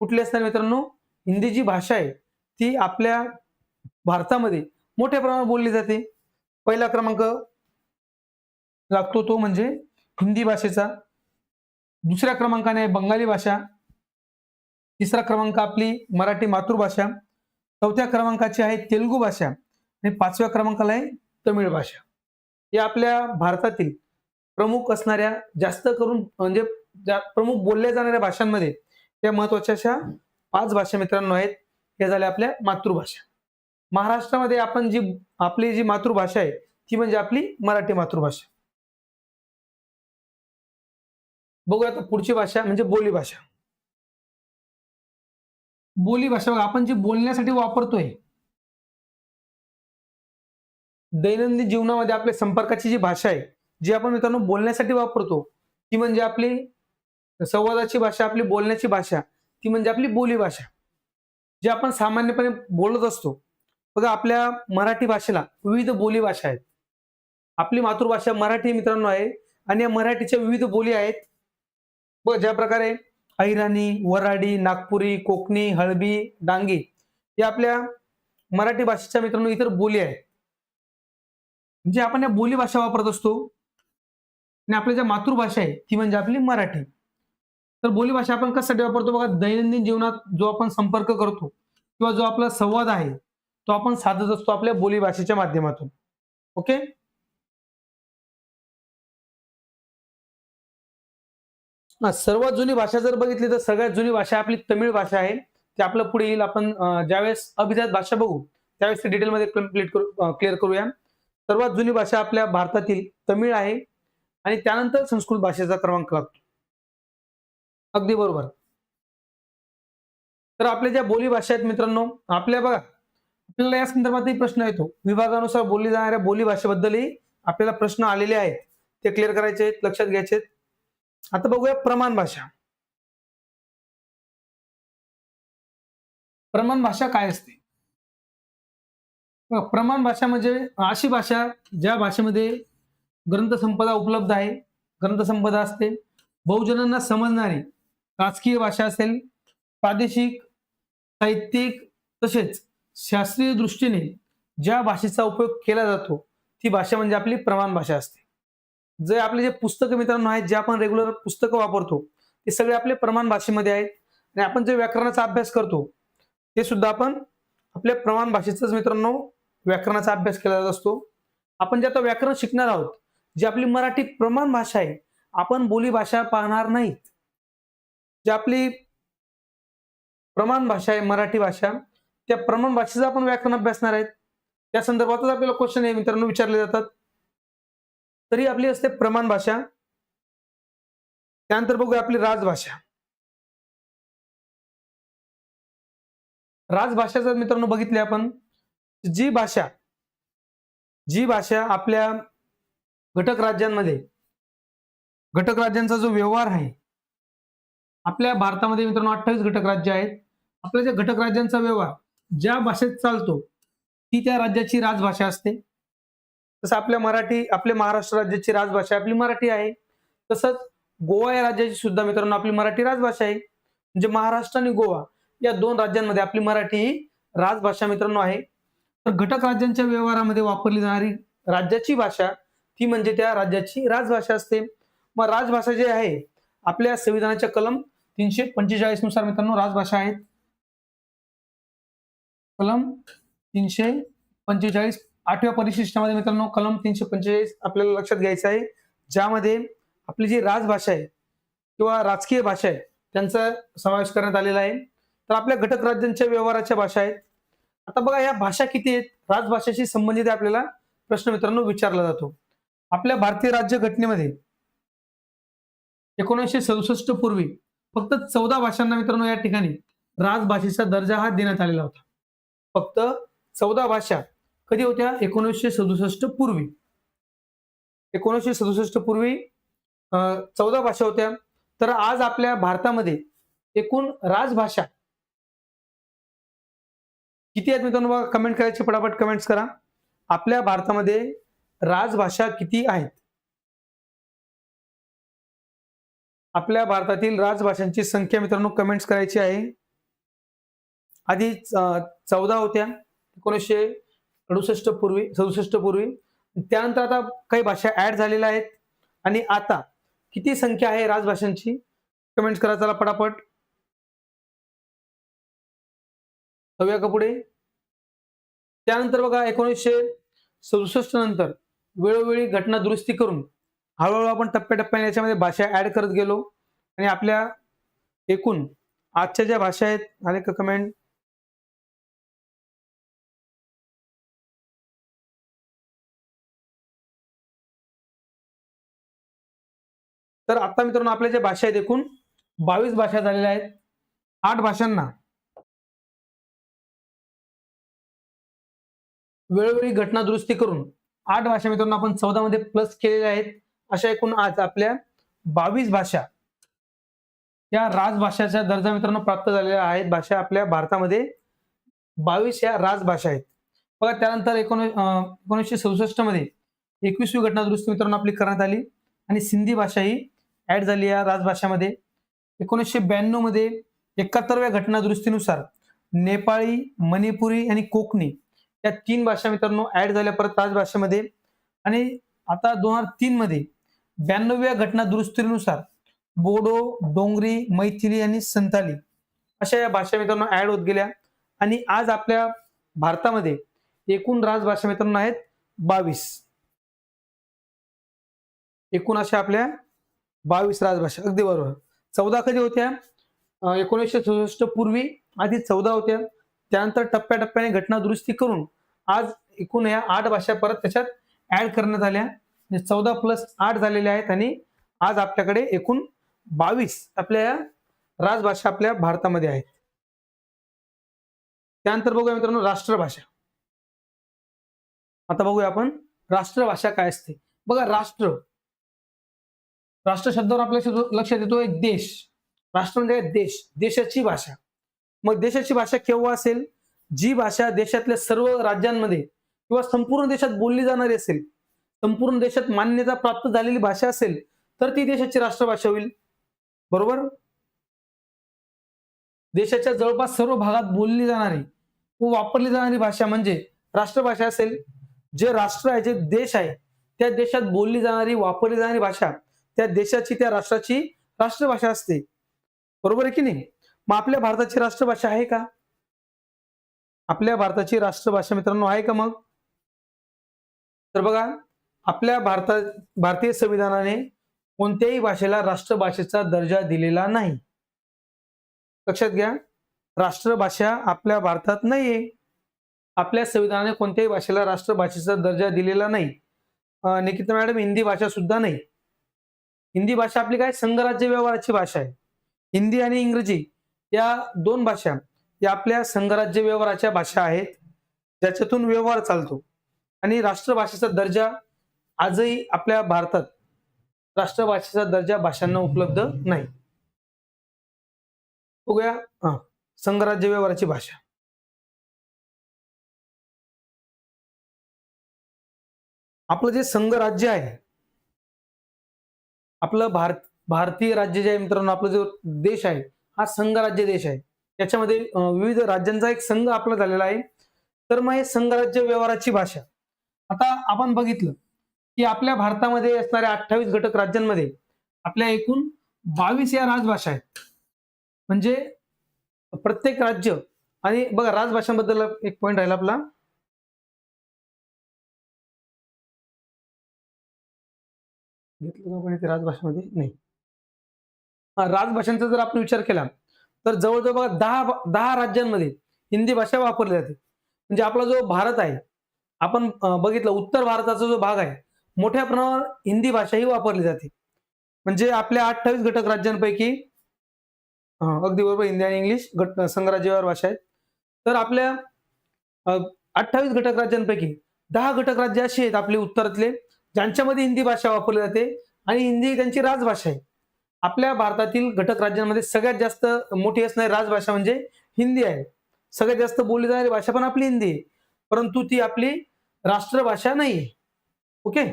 कुठली असणार मित्रांनो, हिंदी जी भाषा आहे ती आपल्या भारतामध्ये मोठ्या प्रमाणात बोलली जाते. पहिला क्रमांक लागतो तो म्हणजे हिंदी भाषेचा. 2ऱ्या क्रमांकाने बंगाली भाषा, 3रा क्रमांक आपली मराठी मातृभाषा, 4थ्या क्रमांकाची आहे तेलुगू भाषा आणि 5व्या क्रमांकाला आहे तमिळ भाषा. या आपल्या भारतातील प्रमुख असणाऱ्या जास्त करून म्हणजे प्रमुख बोलल्या जाणाऱ्या भाषांमध्ये या महत्वाच्या अशा 5 भाषा मित्रांनो आहेत, हे झाल्या आपल्या मातृभाषा. महाराष्ट्रामध्ये आपण आपली जी मातृभाषा आहे ती म्हणजे आपली मराठी मातृभाषा. बघूया आता पुढची भाषा म्हणजे बोलीभाषा. बोलीभाषा बघा आपण जी बोलण्यासाठी वापरतोय, दैनंदिन जीवनामध्ये आपल्या संपर्काची जी भाषा आहे, जी आपण मित्रांनो बोलण्यासाठी वापरतो, ती म्हणजे आपली संवादाची भाषा, आपली बोलण्याची भाषा, ती म्हणजे आपली बोलीभाषा. जे आपण सामान्यपणे बोलत असतो. बघा आपल्या मराठी भाषेला विविध बोलीभाषा आहेत. आपली मातृभाषा मराठी मित्रांनो आहे आणि या मराठीच्या विविध बोली आहेत. बघा ज्या प्रकारे अहिराणी, वऱ्हाडी, नागपुरी, कोकणी, हळबी, डांगी या आपल्या मराठी भाषेच्या मित्रांनो इतर बोली आहेत. म्हणजे आपण या बोली भाषा वापरत असतो आणि आपली जी मातृभाषा आहे ती म्हणजे आपली मराठी. तर बोली भाषा आपण कशासाठी वापरतो बघा, दैनंदिन जीवनात जो आपण संपर्क करतो किंवा जो आपला संवाद आहे तो आपण साधत असतो आपल्या बोली भाषेच्या माध्यमातून. ओके. सर्वात जुनी भाषा जर बघितली तर सगळ्यात जुनी भाषा आपली तमिळ भाषा आहे. ते आपलं पुढे येईल. आपण ज्यावेळेस अभिजात भाषा बघू त्यावेळेस ते डिटेलमध्ये क्लिअर करूया. सर्वात जुनी भाषा आपल्या भारतातील तमिळ आहे आणि त्यानंतर संस्कृत भाषेचा क्रमांक लागतो. अगदी बरोबर. तर आपल्या ज्या बोली भाषा आहेत मित्रांनो, आपल्या बघा आपल्याला या संदर्भातही प्रश्न येतो. विभागानुसार बोलली जाणाऱ्या बोली भाषेबद्दलही आपल्याला प्रश्न आलेले आहेत. ते क्लिअर करायचे आहेत, लक्षात घ्यायचे आहेत. आता बघूया प्रमाण भाषा. प्रमाण भाषा काय असते? प्रमाण भाषा म्हणजे अशी भाषा ज्या भाषेमध्ये ग्रंथसंपदा उपलब्ध आहे, ग्रंथसंपदा असते, बहुजनांना समजणारी राजकीय भाषा असेल, प्रादेशिक, साहित्यिक तसेच शास्त्रीय दृष्टीने ज्या भाषेचा उपयोग केला जातो ती भाषा म्हणजे आपली प्रमाण भाषा असते. जे आपले जे पुस्तकं मित्रांनो आहेत, जे आपण रेग्युलर पुस्तकं वापरतो ते सगळे आपले प्रमाण भाषेमध्ये आहेत आणि आपण जे व्याकरणाचा अभ्यास करतो ते सुद्धा आपण आपल्या प्रमाण भाषेचाच मित्रांनो व्याकरणाचा अभ्यास केला जात असतो. आपण जे आता व्याकरण शिकणार आहोत, जी आपली मराठी प्रमाण भाषा आहे, आपण बोली भाषा पाहणार नाहीत. जी आपली प्रमाण भाषा आहे मराठी भाषा, त्या प्रमाण भाषेचा आपण व्याकरण अभ्यासणार आहेत. त्या संदर्भातच आपल्याला क्वेश्चन हे मित्रांनो विचारले जातात. तरी आपली असते प्रमाण भाषा. त्यानंतर बघूया आपली राजभाषा. राजभाषा जर मित्रांनो बघितली आपण, जी भाषा आपल्या घटक राज्यांमध्ये घटक राज्यांचा जो व्यवहार आहे, आपल्या भारतामध्ये मित्रांनो 28 घटक राज्य आहेत. आपल्या ज्या घटक राज्यांचा व्यवहार ज्या भाषेत चालतो ती त्या राज्याची राजभाषा असते. तसं आपल्या महाराष्ट्र राज्याची राजभाषा आपली मराठी आहे. तसंच गोवा या राज्याची सुद्धा मित्रांनो आपली मराठी राजभाषा आहे. म्हणजे महाराष्ट्र आणि गोवा या 2 राज्यांमध्ये आपली मराठी ही राजभाषा मित्रांनो आहे. तर घटक राज्यांच्या व्यवहारामध्ये वापरली जाणारी राज्याची भाषा ती म्हणजे त्या राज्याची राजभाषा असते. मग राजभाषा जी आहे आपल्या संविधानाच्या कलम 345 नुसार मित्रांनो राजभाषा आहेत. कलम 345 8व्या परिशिष्टामध्ये मित्रांनो कलम 345 आपल्याला लक्षात घ्यायचं आहे, ज्यामध्ये आपली जी राजभाषा आहे किंवा राजकीय भाषा आहे त्यांचा समावेश करण्यात आलेला आहे. तर आपल्या घटक राज्यांच्या व्यवहाराच्या भाषा आहेत. आता बघा या भाषा किती आहेत, राजभाषेशी संबंधित आपल्याला प्रश्न मित्रांनो विचारला जातो. आपल्या भारतीय राज्य घटनेमध्ये 1967 पूर्वी फक्त 14 भाषांना मित्रांनो या ठिकाणी राजभाषेचा दर्जा हा देण्यात आलेला होता. फक्त 14 भाषा कधी होत्या? 1967 पूर्वी. 1967 पूर्वी 14 भाषा होत्या. तर आज आपल्या भारतामध्ये एकूण राजभाषा किती आहेत मित्रांनो? बघा कमेंट करायची, पटापट कमेंट्स करा. आपल्या भारतामध्ये राजभाषा किती आहेत? आपल्या भारतातील राजभाषांची संख्या मित्रांनो कमेंट्स करायची आहे. आधी 14 होत्या 1968 पूर्वी 67 पूर्वी. त्यानंतर आता काही भाषा ऍड झालेल्या आहेत आणि आता किती संख्या आहे राजभाषांची? कमेंट्स करा चला पटापट. जाऊया का पुढे? त्यानंतर बघा 1967 नंतर वेळोवेळी घटना दुरुस्ती करून हळूहळू आपण टप्प्याटप्प्याने याच्यामध्ये भाषा ऍड करत गेलो आणि आपल्या एकूण आजच्या ज्या भाषा आहेत, आले का कमेंट? तर आता मित्रांनो आपल्या ज्या भाषा आहेत एकूण 22 भाषा झालेल्या आहेत. 8 भाषांना वेळोवेळी घटना दुरुस्ती करून 8 भाषा मित्रांनो आपण 14 मध्ये प्लस केलेल्या आहेत. अशा एकूण आज आपल्या 22 भाषा या राजभाषाचा दर्जा मित्रांनो प्राप्त झालेल्या आहेत. भाषा आपल्या भारतामध्ये 22 या राजभाषा आहेत. बघा त्यानंतर 1967 मध्ये 21वी घटना दुरुस्ती मित्रांनो आपली करण्यात आली आणि सिंधी भाषा ही ऍड झाली या राजभाषामध्ये. 1992 मध्ये 71व्या घटना दुरुस्तीनुसार नेपाळी, मणिपुरी आणि कोकणी या 3 भाषा मित्रांनो ऍड झाल्या परत राजभाषेमध्ये. आणि आता 2003 मध्ये 92व्या घटना दुरुस्तीनुसार बोडो, डोंगरी, मैथिली आणि संताली अशा या भाषा मित्रांनो ऍड होत गेल्या. आणि आज आपल्या भारतामध्ये एकूण राजभाषा मित्रांनो आहेत 22. एकूण अशा आपल्या 22 राजभाषा. अगदी बरोबर. 14 कधी होत्या? 1967 पूर्वी आधी 14 होत्या. त्यानंतर टप्प्याटप्प्याने घटना दुरुस्ती करून आज एकूण या 8 भाषा परत त्याच्यात ऍड करण्यात आल्या. 14 प्लस 8 झालेल्या आहेत आणि आज आपल्याकडे एकूण 22 आपल्या राजभाषा आपल्या भारतामध्ये आहेत. त्यानंतर बघूया मित्रांनो राष्ट्रभाषा. आता बघूया आपण राष्ट्रभाषा काय असते. बघा राष्ट्र शब्दावर आपल्या लक्षात येतो एक देश. राष्ट्र म्हणजे देश, देशाची भाषा. मग देशाची भाषा केव्हा असेल? जी भाषा देशातल्या सर्व राज्यांमध्ये किंवा संपूर्ण देशात बोलली जाणारी असेल, संपूर्ण देशात मान्यता प्राप्त झालेली भाषा असेल तर ती देशाची राष्ट्रभाषा होईल. बरोबर. देशाच्या जवळपास सर्व भागात बोलली जाणारी व वापरली जाणारी भाषा म्हणजे राष्ट्रभाषा असेल. जे राष्ट्र आहे, जे देश आहे, त्या देशात बोलली जाणारी वापरली जाणारी भाषा त्या देशाची, त्या राष्ट्राची राष्ट्रभाषा असते. बरोबर आहे की नाही? मग आपल्या भारताची राष्ट्रभाषा आहे का? आपल्या भारताची राष्ट्रभाषा मित्रांनो आहे का? मग तर बघा आपल्या भारतीय संविधानाने कोणत्याही भाषेला राष्ट्रभाषेचा दर्जा दिलेला नाही. लक्षात घ्या, राष्ट्रभाषा आपल्या भारतात नाहीये. आपल्या संविधानाने कोणत्याही भाषेला राष्ट्रभाषेचा दर्जा दिलेला नाही. निकिता मॅडम हिंदी भाषा सुद्धा नाही. हिंदी भाषा आपली काय संघराज्य व्यवहाराची भाषा आहे. हिंदी आणि इंग्रजी या 2 भाषा या आपल्या संघराज्य व्यवहाराच्या भाषा आहेत, ज्याच्यातून व्यवहार चालतो. आणि राष्ट्रभाषेचा दर्जा आजही आपल्या भारतात राष्ट्रभाषेचा दर्जा भाषांना उपलब्ध नाही. बघूया संघराज्य व्यवहाराची भाषा. आपलं जे संघराज्य आहे, आपलं भारतीय राज्य जे आहे मित्रांनो, आपला जो देश आहे हा संघराज्य देश आहे. त्याच्यामध्ये विविध राज्यांचा एक संघ आपला झालेला आहे. तर मग हे संघराज्य व्यवहाराची भाषा. आता आपण बघितलं की आपल्या भारतामध्ये असणाऱ्या 28 घटक राज्यांमध्ये आपल्या एकूण 22 या राजभाषा आहेत. म्हणजे प्रत्येक राज्य आणि बघा राजभाषांबद्दल एक पॉइंट राहिला आपला. घेतलं का आपण इथे राजभाषेमध्ये? नाही. राजभाषांचा जर आपण विचार केला तर जवळजवळ बघा 10 राज्यांमध्ये हिंदी भाषा वापरली जाते. म्हणजे आपला जो भारत आहे, आपण बघितलं उत्तर भारताचा जो भाग आहे मोठ्या प्रमाणावर हिंदी भाषा ही वापरली जाते. म्हणजे आपल्या 28 घटक राज्यांपैकी अगदी बरोबर हिंदी आणि इंग्लिश संघराज्य व्यवहार भाषा आहेत. तर आपल्या 28 घटक राज्यांपैकी 10 घटक राज्य अशी आहेत आपले उत्तरातले ज्यांच्यामध्ये हिंदी भाषा वापरली जाते आणि हिंदी त्यांची राजभाषा आहे. आपल्या भारतातील घटक राज्यांमध्ये सगळ्यात जास्त मोठी असणारी राजभाषा म्हणजे हिंदी आहे. सगळ्यात जास्त बोलली जाणारी भाषा पण आपली हिंदी आहे, परंतु ती आपली राष्ट्रभाषा नाहीये. ओके,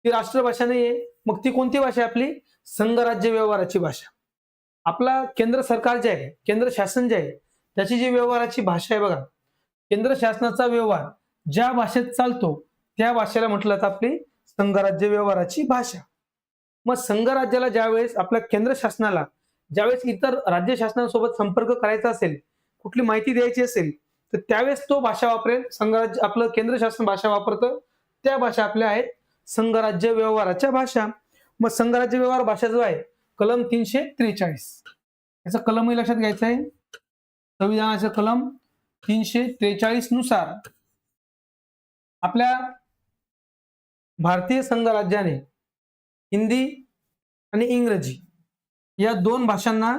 ती राष्ट्रभाषा नाहीये. मग ती कोणती भाषा आहे? आपली संघराज्य व्यवहाराची भाषा. आपला केंद्र सरकार जे आहे, केंद्र शासन जे आहे, त्याची जी व्यवहाराची भाषा आहे बघा, केंद्र शासनाचा व्यवहार ज्या भाषेत चालतो त्या भाषेला म्हटलं जातं आपली संघराज्य व्यवहाराची भाषा. मग संघराज्याला ज्यावेळेस आपल्या केंद्र शासनाला ज्यावेळेस इतर राज्य शासनासोबत संपर्क करायचा असेल, कुठली माहिती द्यायची असेल, तर त्यावेळेस तो भाषा वापरेल. संघराज्य आपलं केंद्र शासन भाषा वापरतं, त्या भाषा आपल्या आहेत संघराज्य व्यवहाराच्या भाषा. मग संघराज्य व्यवहार भाषा जो आहे कलम 343 याचा कलमही लक्षात घ्यायचा आहे. संविधानाचा कलम 343 नुसार आपल्या भारतीय संघ राज्याने हिंदी आणि इंग्रजी या दोन भाषांना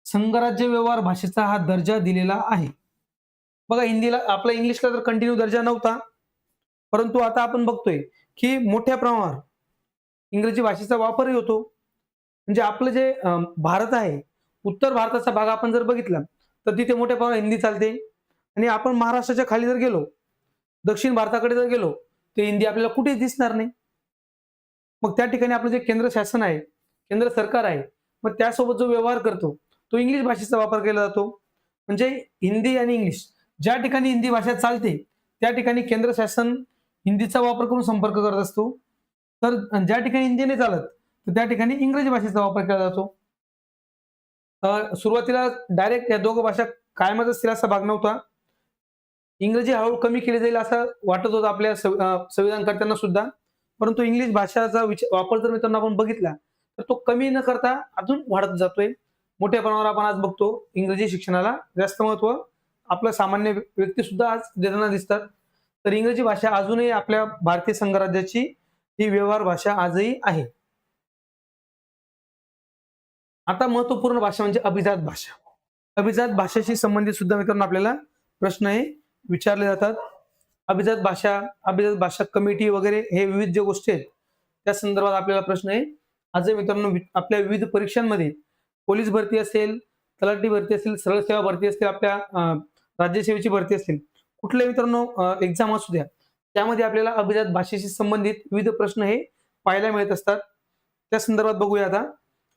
संघराज्य व्यवहार भाषेचा हा दर्जा दिलेला आहे. बघा, हिंदीला आपला इंग्लिशला तर कंटिन्यू दर्जा नव्हता, परंतु आता आपण बघतोय की मोठ्या प्रमाणावर इंग्रजी भाषेचा वापरही होतो. म्हणजे आपलं जे भारत आहे, उत्तर भारताचा भाग आपण जर बघितला तर तिथे मोठ्या प्रमाणावर हिंदी चालते. आणि आपण महाराष्ट्राच्या खाली जर गेलो, दक्षिण भारताकडे जर गेलो, ते हिंदी आपल्याला कुठेच दिसणार नाही. मग त्या ठिकाणी आपलं जे केंद्र शासन आहे, केंद्र सरकार आहे, मग त्यासोबत जो व्यवहार करतो तो इंग्लिश भाषेचा वापर केला जातो. म्हणजे हिंदी आणि इंग्लिश ज्या ठिकाणी हिंदी भाषा चालते त्या ठिकाणी केंद्र शासन हिंदीचा वापर करून संपर्क करत असतो. तर ज्या ठिकाणी हिंदी नाही चालत तर त्या ठिकाणी इंग्रजी भाषेचा वापर केला जातो. सुरुवातीला डायरेक्ट या दोघं भाषा कायमच असतील असा भाग नव्हता. इंग्रजी हळूहळू कमी केली जाईल असं वाटत होतं आपल्या संविधानकर्त्यांना सुद्धा. परंतु इंग्लिश भाषाचा वापर जर मित्रांनो आपण बघितला तर तो कमी न करता अजून वाढत जातोय. मोठ्या प्रमाणावर आपण आज बघतो इंग्रजी शिक्षणाला जास्त महत्व आपलं सामान्य व्यक्ती सुद्धा आज देताना दिसतात. तर इंग्रजी भाषा अजूनही आपल्या भारतीय संघराज्याची ही व्यवहार भाषा आजही आहे. आता महत्वपूर्ण भाषा म्हणजे अभिजात भाषा. अभिजात भाषेशी संबंधित सुद्धा मित्रांनो आपल्याला प्रश्न हे विचारले जातात. अभिजात भाषा कमिटी वगैरे हे विविध जे गोष्टी आहेत त्या संदर्भात आपल्याला प्रश्न आहे आजही मित्रांनो आपल्या विविध परीक्षांमध्ये पोलीस भरती असेल, तलाठी भरती असेल, सरळ सेवा भरती असतील, आपल्या राज्यसेवेची भरती असतील, कुठले मित्रांनो एक्झाम असू द्या, त्यामध्ये आपल्याला अभिजात भाषेशी संबंधित विविध प्रश्न हे पाहायला मिळत असतात. त्या संदर्भात बघूया आता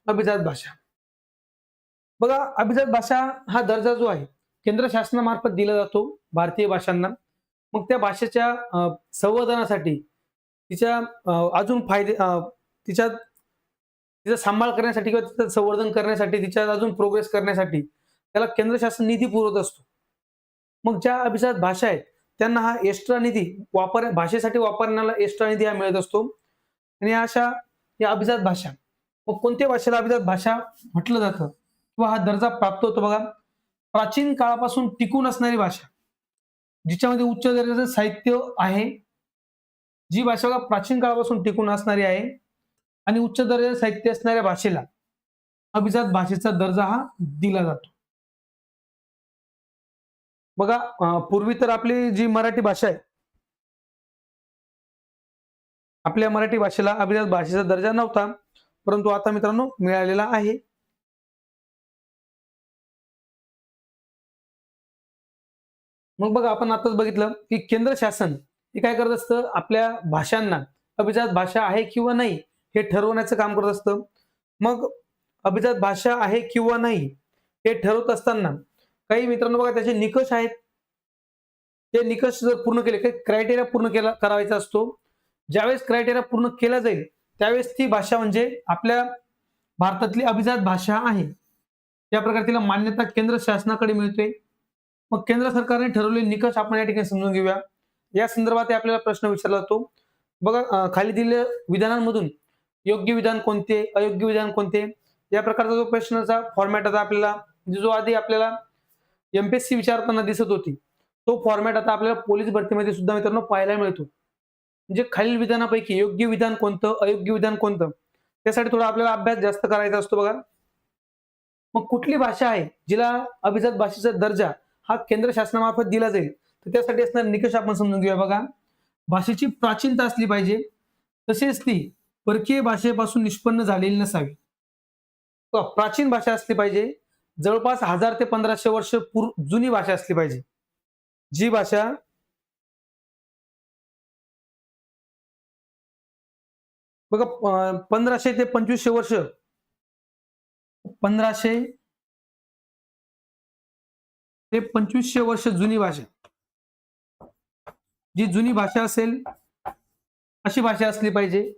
अभिजात भाषा. बघा, अभिजात भाषा हा दर्जा जो आहे केंद्र शासनामार्फत दिला जातो भारतीय भाषांना. मग त्या भाषेच्या संवर्धनासाठी तिच्या अजून फायदे तिचा सांभाळ करण्यासाठी किंवा तिचं संवर्धन करण्यासाठी, तिच्यात अजून प्रोग्रेस करण्यासाठी त्याला केंद्र शासन निधी पुरवत असतो. मग ज्या अभिजात भाषा आहेत त्यांना हा एक्स्ट्रा निधी भाषेसाठी वापरण्याला एक्स्ट्रा निधी हा मिळत असतो. आणि या अभिजात भाषा, मग कोणत्या भाषेला अभिजात भाषा म्हटलं जातं किंवा हा दर्जा प्राप्त होतो? बघा, प्राचीन काळापासून टिकून असणारी भाषा, जिच्यामध्ये उच्च दर्जाचं साहित्य आहे, जी भाषा बघा प्राचीन काळापासून टिकून असणारी आहे आणि उच्च दर्जाचे साहित्य असणाऱ्या भाषेला अभिजात भाषेचा दर्जा हा दिला जातो. बघा, पूर्वी तर आपली जी मराठी भाषा आहे, आपल्या मराठी भाषेला अभिजात भाषेचा दर्जा नव्हता, परंतु आता मित्रांनो मिळालेला आहे. मग बघा, आपण आताच बघितलं की केंद्र शासन हे काय करत असतं, आपल्या भाषांना अभिजात भाषा आहे किंवा नाही हे ठरवण्याचं काम करत असतं. मग अभिजात भाषा आहे किंवा नाही हे ठरवत असताना काही मित्रांनो बघा त्याचे निकष आहेत. ते निकष जर पूर्ण केले, काही क्रायटेरिया पूर्ण करायचा असतो. ज्यावेळेस क्रायटेरिया पूर्ण केला जाईल त्यावेळेस ती भाषा म्हणजे आपल्या भारतातली अभिजात भाषा आहे. त्या प्रकारे तिला मान्यता केंद्र शासनाकडे मिळते. मग केंद्र सरकारने ठरवलेले निकष आपण या ठिकाणी समजून घेऊया. या संदर्भात आपल्याला प्रश्न विचारला जातो. बघा, खाली दिलेल्या विधानांमधून योग्य विधान कोणते, अयोग्य विधान कोणते, या प्रकारचा जो प्रश्नाचा फॉर्मॅट आता आपल्याला जो आधी आपल्याला एमपीएससी विचारताना दिसत होती, तो फॉर्मॅट आता आपल्याला पोलीस भरतीमध्ये सुद्धा मित्रांनो पाहायला मिळतो. म्हणजे खालील विधानापैकी योग्य विधान कोणतं, अयोग्य विधान कोणतं, त्यासाठी थोडा आपल्याला अभ्यास जास्त करायचा असतो. बघा, मग कुठली भाषा आहे जिला अभिजात भाषेचा दर्जा हा केंद्र शासनामार्फत दिला जाईल, तर त्यासाठी असणारे निकष आपण समजून घेऊया. बघा, भाषेची प्राचीनता असली पाहिजे, तसेच ती परकीय भाषेपासून निष्पन्न झालेली नसावी. प्राचीन भाषा असली पाहिजे, जवळपास 1000 ते 1500 वर्ष जुनी भाषा असली पाहिजे. जी भाषा बघा 1500 ते 2500 वर्ष, 1500 ते 2500 वर्ष जुनी भाषा, जी जुनी भाषा असेल अशी भाषा असली पाहिजे.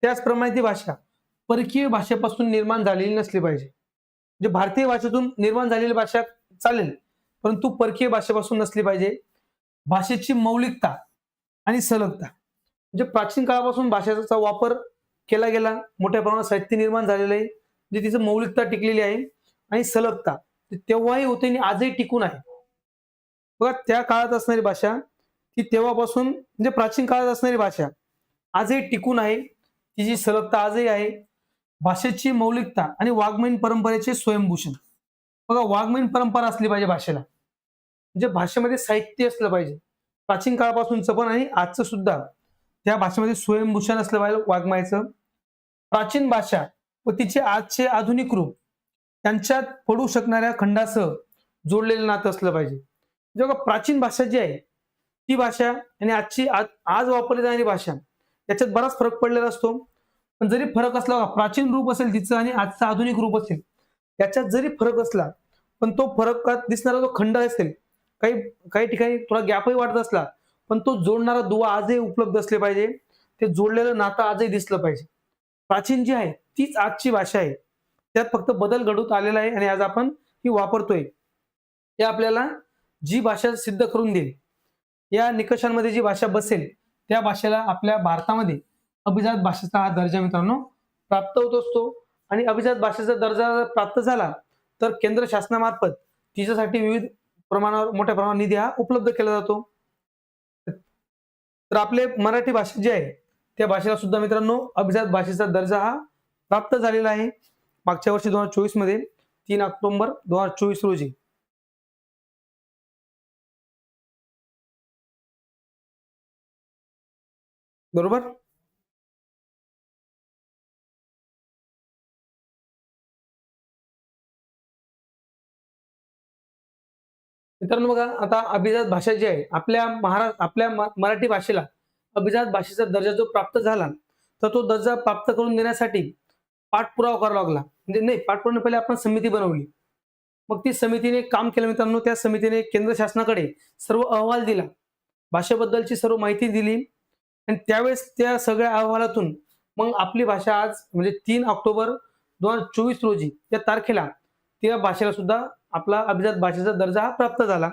त्याचप्रमाणे ती भाषा परकीय भाषेपासून निर्माण झालेली नसली पाहिजे. म्हणजे भारतीय भाषेतून निर्माण झालेली भाषा चालेल, परंतु परकीय भाषेपासून नसली पाहिजे. भाषेची मौलिकता आणि सलगता, म्हणजे प्राचीन काळापासून भाषेचा वापर केला गेला, मोठ्या प्रमाणात साहित्य निर्माण झालेलं आहे, म्हणजे तिचं मौलिकता टिकलेली आहे आणि सलगता तेव्हाही होते आणि आजही टिकून आहे. बघा त्या काळात असणारी भाषा ती तेव्हापासून म्हणजे प्राचीन काळात असणारी भाषा आजही टिकून आहे. तिची सलगता आजही आहे. भाषेची मौलिकता आणि वाङ्मयीन परंपरेचे स्वयंभूषण. बघा वाङ्मयीन परंपरा असली पाहिजे भाषेला. म्हणजे भाषेमध्ये साहित्य असलं पाहिजे. प्राचीन काळापासूनचं पण आणि आजचं सुद्धा त्या भाषेमध्ये स्वयंभूषण असलं पाहिजे वाङ्मयाचं. प्राचीन भाषा व तिचे आजचे आधुनिक रूप त्यांच्यात पडू शकणाऱ्या खंडासह जोडलेलं नातं असलं पाहिजे. जेव्हा प्राचीन भाषा जी आहे ती भाषा आणि आजची आज वापरली जाणारी भाषा याच्यात बराच फरक पडलेला असतो. पण जरी फरक असला प्राचीन रूप असेल तिचं आणि आजचं आधुनिक रूप असेल त्याच्यात जरी फरक असला पण तो फरकात दिसणारा जो खंड असेल काही काही ठिकाणी थोडा गॅपही वाटत असला पण तो जोडणारा दुवा आजही उपलब्ध असले पाहिजे. ते जोडलेलं नातं आजही दिसलं पाहिजे. प्राचीन जी आहे तीच आजची भाषा आहे. त्यात फक्त बदल घडून आलेला आहे आणि आज आपण ती वापरतोय. ते आपल्याला जी भाषा सिद्ध करून देईल या निकषांमध्ये जी भाषा बसेल त्या भाषेला आपल्या भारतामध्ये अभिजात भाषेचा हा दर्जा मित्रांनो प्राप्त होत असतो. आणि अभिजात भाषेचा दर्जा प्राप्त झाला तर केंद्र शासनामार्फत तिच्यासाठी विविध प्रमाणावर मोठ्या प्रमाणावर निधी हा उपलब्ध केला जातो. तर आपले मराठी भाषा जी आहे त्या भाषेला सुद्धा मित्रांनो अभिजात भाषेचा दर्जा हा प्राप्त झालेला आहे. मागच्या वर्षी 2024 मध्ये 3 ऑक्टोबर 2024 रोजी. बरोबर. मित्रांनो बघा आता अभिजात भाषा जी आहे आपल्या मराठी भाषेला अभिजात भाषेचा दर्जा जो प्राप्त झाला तर तो दर्जा प्राप्त करून देण्यासाठी पाठपुरावा करावा लागला. म्हणजे नाही पाठपुरावा पहिले आपण समिती बनवली. मग ती समितीने काम केलं मित्रांनो. त्या समितीने केंद्र शासनाकडे सर्व अहवाल दिला. भाषेबद्दलची सर्व माहिती दिली आणि त्यावेळेस त्या सगळ्या अहवालातून मग आपली भाषा आज म्हणजे 3 ऑक्टोबर 2024 रोजी या तारखेला त्या भाषेला सुद्धा आपला अभिजात भाषेचा दर्जा हा प्राप्त झाला.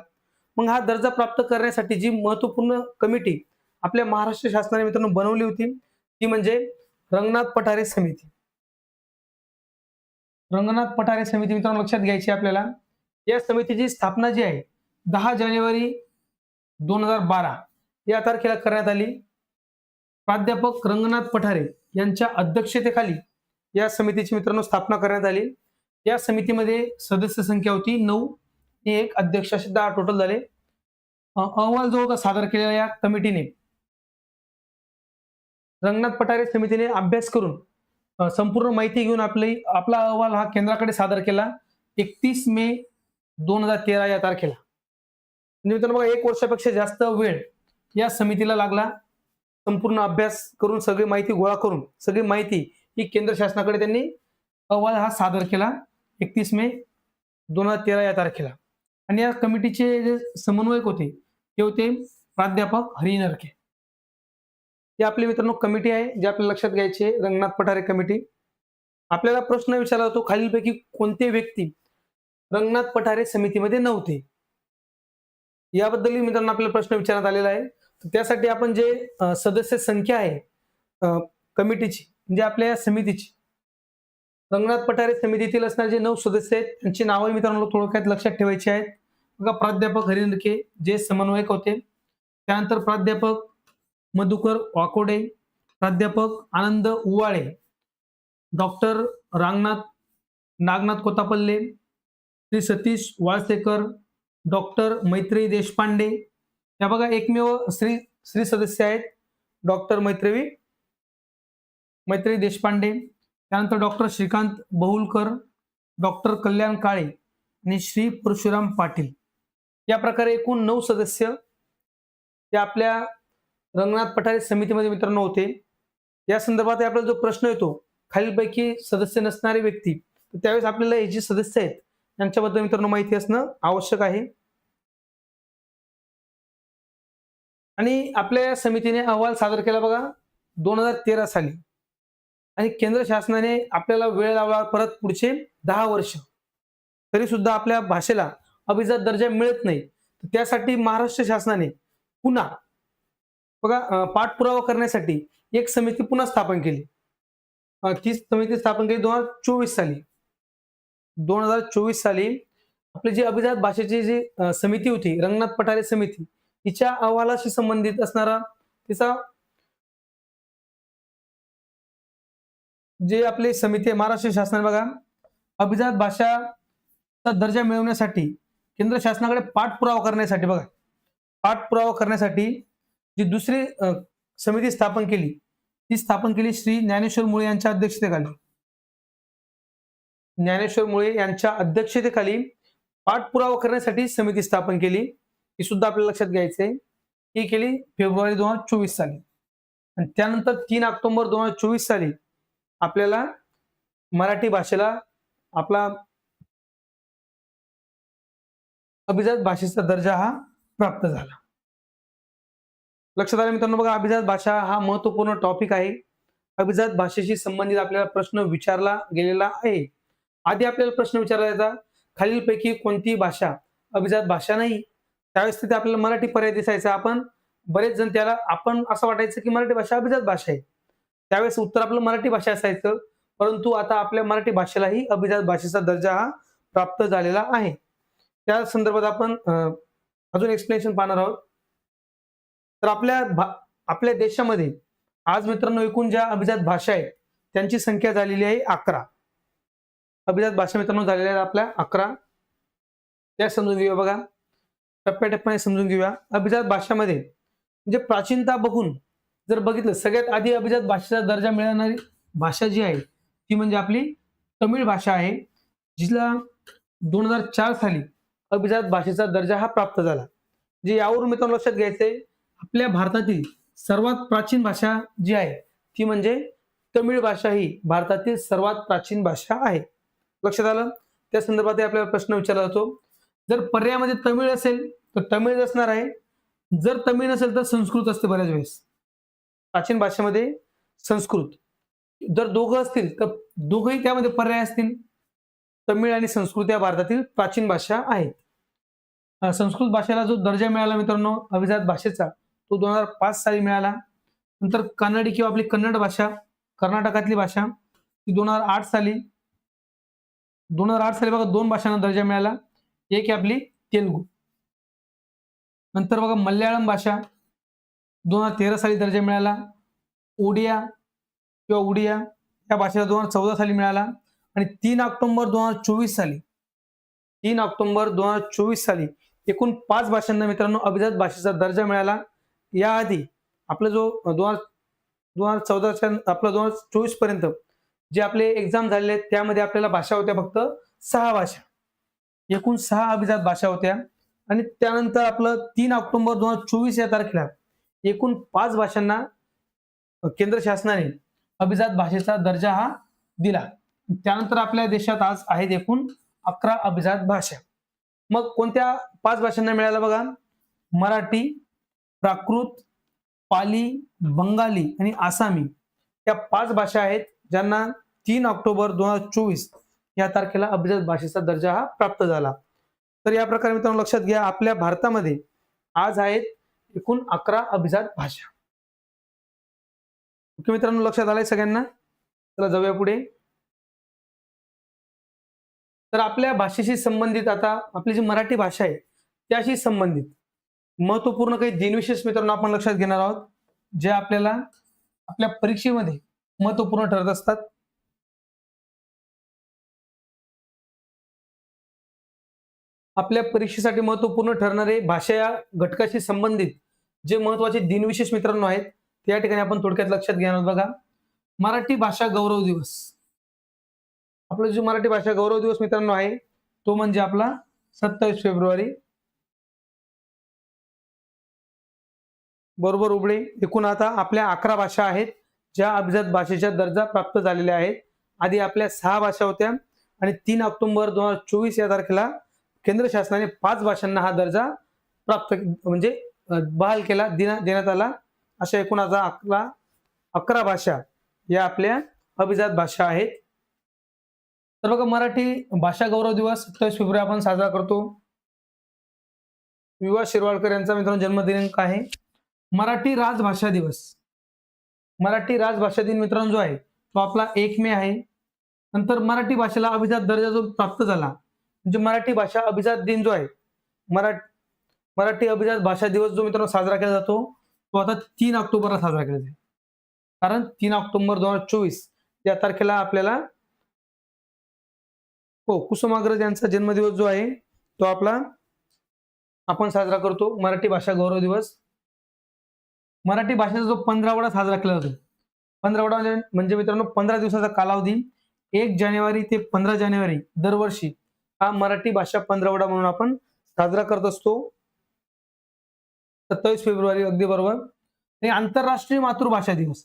मग हा दर्जा प्राप्त करण्यासाठी जी महत्त्वपूर्ण कमिटी आपल्या महाराष्ट्र शासनाने मित्रांनो बनवली होती ती म्हणजे रंगनाथ पठारे समिती. रंगनाथ पठारे समिती मित्रांनो लक्षात घ्यायची आपल्याला. या समितीची स्थापना जी आहे 10 जानेवारी 2012 या तारखेला करण्यात आली. प्राध्यापक रंगनाथ पठारे यांच्या अध्यक्षतेखाली या समितीची मित्रांनो स्थापना करण्यात आली. या समितीमध्ये सदस्य संख्या होती 9 आणि एक अध्यक्ष असे 10 टोटल झाले. अहवाल जो होता सादर केलेला या कमिटीने रंगनाथ पठारे समितीने अभ्यास करून संपूर्ण माहिती घेऊन आपला अहवाल हा केंद्राकडे सादर केला 31 मे 2013 या तारखेला. म्हणजे मित्रांनो बघा 1 वर्षापेक्षा जास्त वेळ या समितीला लागला. संपूर्ण अभ्यास करून सगळी माहिती गोळा करून सगळी माहिती ही केंद्र शासनाकडे त्यांनी अहवाल हा सादर केला 31 मे 2013 या तारखेला. आणि या कमिटीचे जे समन्वयक होते ते होते प्राध्यापक हरी नरके. ही आपली मित्रांनो कमिटी आहे जी आपल्याला लक्षात घ्यायची आहे रंगनाथ पठारे कमिटी. आपल्याला प्रश्न विचारला जातो खालीलपैकी कोणते व्यक्ती रंगनाथ पठारे समितीमध्ये नव्हते. याबद्दलही मित्रांनो आपल्याला प्रश्न विचारण्यात आलेला आहे. त्यासाठी आपण जे सदस्य संख्या आहे कमिटीची म्हणजे आपल्या समितीची रंगनाथ पठारे समितीतील असणारे जे 9 सदस्य आहेत त्यांची नावं मित्रांनो थोडक्यात लक्षात ठेवायची आहेत. बघा प्राध्यापक हरी नरके जे समन्वयक होते. त्यानंतर प्राध्यापक मधुकर वाकोडे, प्राध्यापक आनंद उवाळे, डॉक्टर नागनाथ कोतापल्ले, श्री सतीश वाळसेकर, डॉक्टर मैत्रेयी देशपांडे. या बघा एकमेव श्री सदस्य आहेत डॉक्टर मैत्रेयी देशपांडे. त्यानंतर डॉक्टर श्रीकांत बहुलकर, डॉक्टर कल्याण काळे आणि श्री परशुराम पाटील. या प्रकारे एकूण 9 सदस्य या आपल्या रंगनाथ पठारे समितीमध्ये मित्रांनो होते. या संदर्भात आपल्याला जो प्रश्न येतो खालीलपैकी सदस्य नसणारे व्यक्ती तर त्यावेळेस आपल्याला हे जे सदस्य आहेत यांच्याबद्दल मित्रांनो माहिती असणं आवश्यक आहे. आणि आपल्या समितीने अहवाल सादर केला बघा 2013 साली आणि केंद्र शासनाने आपल्याला वेळ लावला परत पुढचे 10 वर्ष तरी सुद्धा आपल्या भाषेला अभिजात दर्जा मिळत नाही. त्यासाठी महाराष्ट्र शासनाने पुन्हा बघा पाठपुरावा करण्यासाठी एक समिती पुन्हा स्थापन केली. ती समिती स्थापन केली 2024 साली. 2024 साली आपली जी अभिजात भाषेची जी समिती होती, रंगनाथ पठारे समिती, तिच्या अहवालाशी संबंधित असणारा तिचा जे आपली समिती आहे महाराष्ट्र शासनाने बघा, अभिजात भाषाचा दर्जा मिळवण्यासाठी केंद्र शासनाकडे पाठपुरावा करण्यासाठी बघा, पाठपुरावा करण्यासाठी जी दुसरी समिती स्थापन केली, ती स्थापन केली श्री ज्ञानेश्वर मुळे यांच्या अध्यक्षतेखाली. ज्ञानेश्वर मुळे यांच्या अध्यक्षतेखाली पाठपुरावा करण्यासाठी समिती स्थापन केली. ही सुद्धा आपल्याला लक्षात घ्यायचंय. ही केली फेब्रुवारी 2024 साली. आणि त्यानंतर 3 ऑक्टोबर 2024 साली आपल्याला मराठी भाषेला आपला अभिजात भाषेचा दर्जा हा प्राप्त झाला. लक्षात आलं मित्रांनो. बघा, अभिजात भाषा हा महत्वपूर्ण टॉपिक आहे. अभिजात भाषेशी संबंधित आपल्याला प्रश्न विचारला गेलेला आहे. आधी आपल्याला प्रश्न विचारला जायचा, खालीलपैकी कोणती भाषा अभिजात भाषा नाही. त्यावेळेस तिथे आपल्याला मराठी पर्याय दिसायचा. आपण बरेच जण त्याला आपण असं वाटायचं की मराठी भाषा अभिजात भाषा आहे. त्यावेळेस उत्तर आपलं मराठी भाषा असायचं. परंतु आता आपल्या मराठी भाषेलाही अभिजात भाषेचा दर्जा हा प्राप्त झालेला आहे. त्या संदर्भात आपण अजून एक्सप्लेनेशन पाहणार आहोत. तर आपल्या देशामध्ये आज मित्रांनो एकूण ज्या अभिजात भाषा आहेत त्यांची संख्या झालेली आहे 11. अभिजात भाषा मित्रांनो झालेल्या आहेत आपल्या 11. त्या समजून घेऊया. बघा, टप्प्याटप्प्याने समजून घेऊया. अभिजात भाषामध्ये म्हणजे प्राचीनता बघून जर बघितलं, सगळ्यात आधी अभिजात भाषेचा दर्जा मिळवणारी भाषा जी आहे ती म्हणजे आपली तमिळ भाषा आहे, जिला 2004 साली अभिजात भाषेचा दर्जा हा प्राप्त झाला. जे यावरून मित्रांनो लक्षात घ्यायचंय, आपल्या भारतातील सर्वात प्राचीन भाषा जी आहे ती म्हणजे तमिळ भाषा ही भारतातील सर्वात प्राचीन भाषा आहे. लक्षात आलं. त्या संदर्भात आपल्याला प्रश्न विचारला जातो. जर पर्यायामध्ये तमिळ असेल तर तमिळ असणार आहे, जर तमिळ नसेल तर संस्कृत असते बऱ्याच वेळेस. प्राचीन भाषेमध्ये संस्कृत, जर दोघं असतील तर दोघंही त्यामध्ये पर्याय असतील. तमिळ आणि संस्कृत या भारतातील प्राचीन भाषा आहेत. संस्कृत भाषेला जो दर्जा मिळाला मित्रांनो अभिजात भाषेचा, तो 2005 साली मिळाला. नंतर कन्नडी किंवा आपली कन्नड भाषा, कर्नाटकातली भाषा, ती 2008 साली बघा 2 भाषांना दर्जा मिळाला. एक आहे आपली तेलुगू. नंतर बघा मल्याळम भाषा 2013 साली दर्जा मिळाला. ओडिया किंवा उडिया या भाषेला 2014 साली मिळाला. आणि 3 ऑक्टोबर 2024 साली एकूण 5 भाषांना मित्रांनो अभिजात भाषेचा दर्जा मिळाला. याआधी आपला जो 2014 आपला 2024 पर्यंत जे आपले एक्झाम झालेले आहेत त्यामध्ये आपल्याला भाषा होत्या फक्त 6 भाषा. एकूण 6 अभिजात भाषा होत्या. आणि त्यानंतर आपलं 3 ऑक्टोबर 2024 या तारखेला एकूण 5 भाषांना केंद्र शासनाने अभिजात भाषेचा दर्जा हा दिला. त्यानंतर आपल्या देशात आज आहेत एकूण 11 अभिजात भाषा. मग कोणत्या 5 भाषांना मिळाला बघा, मराठी, प्राकृत, पाली, बंगाली आणि आसामी या 5 भाषा आहेत ज्यांना 3 ऑक्टोबर 2024 या तारखेला अभिजात भाषेचा दर्जा हा प्राप्त झाला. तर या प्रकारे मित्रांनो लक्षात घ्या, आपल्या भारतामध्ये आज आहेत एकूण 11 अभिजात भाषा. ओके मित्रांनो, लक्षात आलंय सगळ्यांना. चला जाऊया पुढे. तर आपल्या भाषेशी संबंधित आता आपली जी मराठी भाषा आहे त्याशी संबंधित महत्वपूर्ण काही दिनविशेष मित्रांनो आपण लक्षात घेणार आहोत, जे आपल्याला आपल्या परीक्षेमध्ये महत्वपूर्ण ठरत असतात. आपल्या परीक्षेसाठी महत्वपूर्ण ठरणारे भाषा या घटकाशी संबंधित जे महत्वाचे दिनविशेष मित्रांनो आहेत ते या ठिकाणी आपण थोडक्यात लक्षात घेणार आहोत. बघा, मराठी भाषा गौरव दिवस. आपला जो मराठी भाषा गौरव दिवस मित्रांनो आहे तो म्हणजे आपला 27 फेब्रुवारी बरोबर उबळे. एकूण आता आपल्या 11 भाषा आहेत ज्या अभिजात भाषेचा दर्जा प्राप्त झालेल्या आहेत. आधी आपल्या 6 भाषा होत्या आणि 3 ऑक्टोबर 2024 या तारखेला केंद्र शासनाने 5 भाषांना हा दर्जा प्राप्त म्हणजे बहाल केला, देण्यात आला. अशा एकूण आता 11 भाषा या आपल्या अभिजात भाषा आहेत. तर बघा, मराठी भाषा गौरव दिवस 27 फेब्रुवारी आपण साजरा करतो. वि. वा. शिरवाडकर यांचा मित्रांनो जन्मदिनांक आहे. मराठी राजभाषा दिवस. मराठी राजभाषा दिन मित्रांनो जो आहे तो आपला 1 मे आहे. नंतर मराठी भाषेला अभिजात दर्जा जो प्राप्त झाला, म्हणजे मराठी भाषा अभिजात दिन जो आहे, मराठी अभिजात भाषा दिवस जो मित्रांनो साजरा केला जातो, तो आता 3 ऑक्टोबरला साजरा केला जाईल. कारण 3 ऑक्टोबर 2024 या तारखेला आपल्याला कुसुमाग्रज यांचा जन्मदिवस जो आहे तो आपण साजरा करतो, मराठी भाषा गौरव दिवस. मराठी भाषेचा जो 15वाडा साजरा केला जातो, 15वाडा म्हणजे मित्रांनो 15 दिवसाचा कालावधी, 1 जानेवारी ते 15 जानेवारी दरवर्षी हा मराठी भाषा 15वाडा म्हणून आपण साजरा करत असतो. 27 फेब्रुवारी अगदी बरोबर. आणि आंतरराष्ट्रीय मातृभाषा दिवस,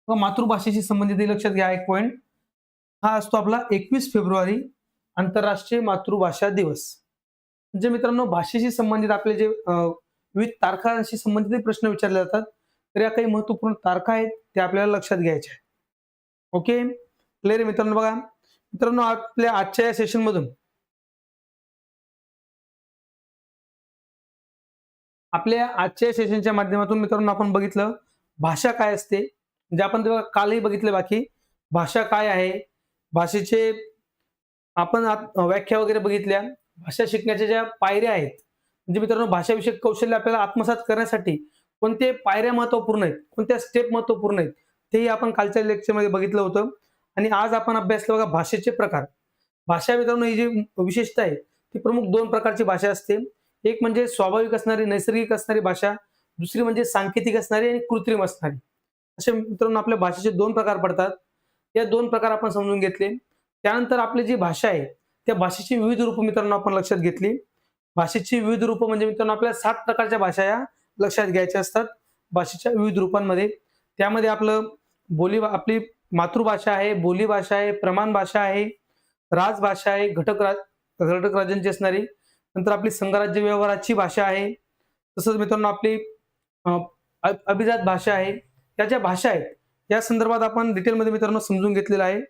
मातृभाषेशी संबंधित लक्षात घ्या एक पॉइंट, हा असतो आपला 21 फेब्रुवारी आंतरराष्ट्रीय मातृभाषा दिवस. म्हणजे मित्रांनो भाषेशी संबंधित आपले जे विविध तारखांशी संबंधित प्रश्न विचारले जातात, तर या काही महत्वपूर्ण तारखा आहेत ते आपल्याला लक्षात घ्यायच्या आहेत. ओके, क्लिअर आहे मित्रांनो. बघा मित्रांनो, आपल्या आजच्या या सेशन मधून आपल्या आजच्या सेशनच्या माध्यमातून मित्रांनो आपण बघितलं भाषा काय असते, म्हणजे आपण तेव्हा कालही बघितलं बाकी भाषा काय आहे, भाषेचे आपण व्याख्या वगैरे बघितल्या, भाषा शिकण्याच्या ज्या पायऱ्या आहेत, म्हणजे मित्रांनो भाषाविषयक कौशल्य आपल्याला आत्मसात करण्यासाठी कोणते पायऱ्या महत्वपूर्ण आहेत, कोणत्या स्टेप महत्वपूर्ण आहेत, तेही आपण कालच्या लेक्चरमध्ये बघितलं होतं. आणि आज आपण अभ्यासलं बघा भाषेचे प्रकार. भाषा मित्रांनो ही जी विशेषता आहे ती प्रमुख 2 प्रकारची भाषा असते. एक म्हणजे स्वाभाविक असणारी, नैसर्गिक असणारी भाषा, दुसरी म्हणजे सांकेतिक असणारी आणि कृत्रिम असणारी. असे मित्रांनो आपल्या भाषेचे 2 प्रकार पडतात. या 2 प्रकार आपण समजून घेतले. त्यानंतर आपली जी भाषा आहे त्या भाषेची विविध रूप मित्रांनो आपण लक्षात घेतली. भाषेची विविध रूप म्हणजे मित्रांनो आपल्याला 7 प्रकारच्या भाषा या लक्षात घ्यायच्या असतात भाषेच्या विविध रूपांमध्ये. त्यामध्ये आपली मातृभाषा आहे, बोलीभाषा आहे, प्रमाण भाषा आहे, राजभाषा आहे, घटक राज्यांची असणारी, नंतर आपली संघराज्य व्यवहाराची भाषा आहे, तसंच मित्रांनो आपली अभिजात भाषा आहे. या ज्या भाषा आहेत या संदर्भात आपण डिटेलमध्ये मित्रांनो समजून घेतलेलं आहे.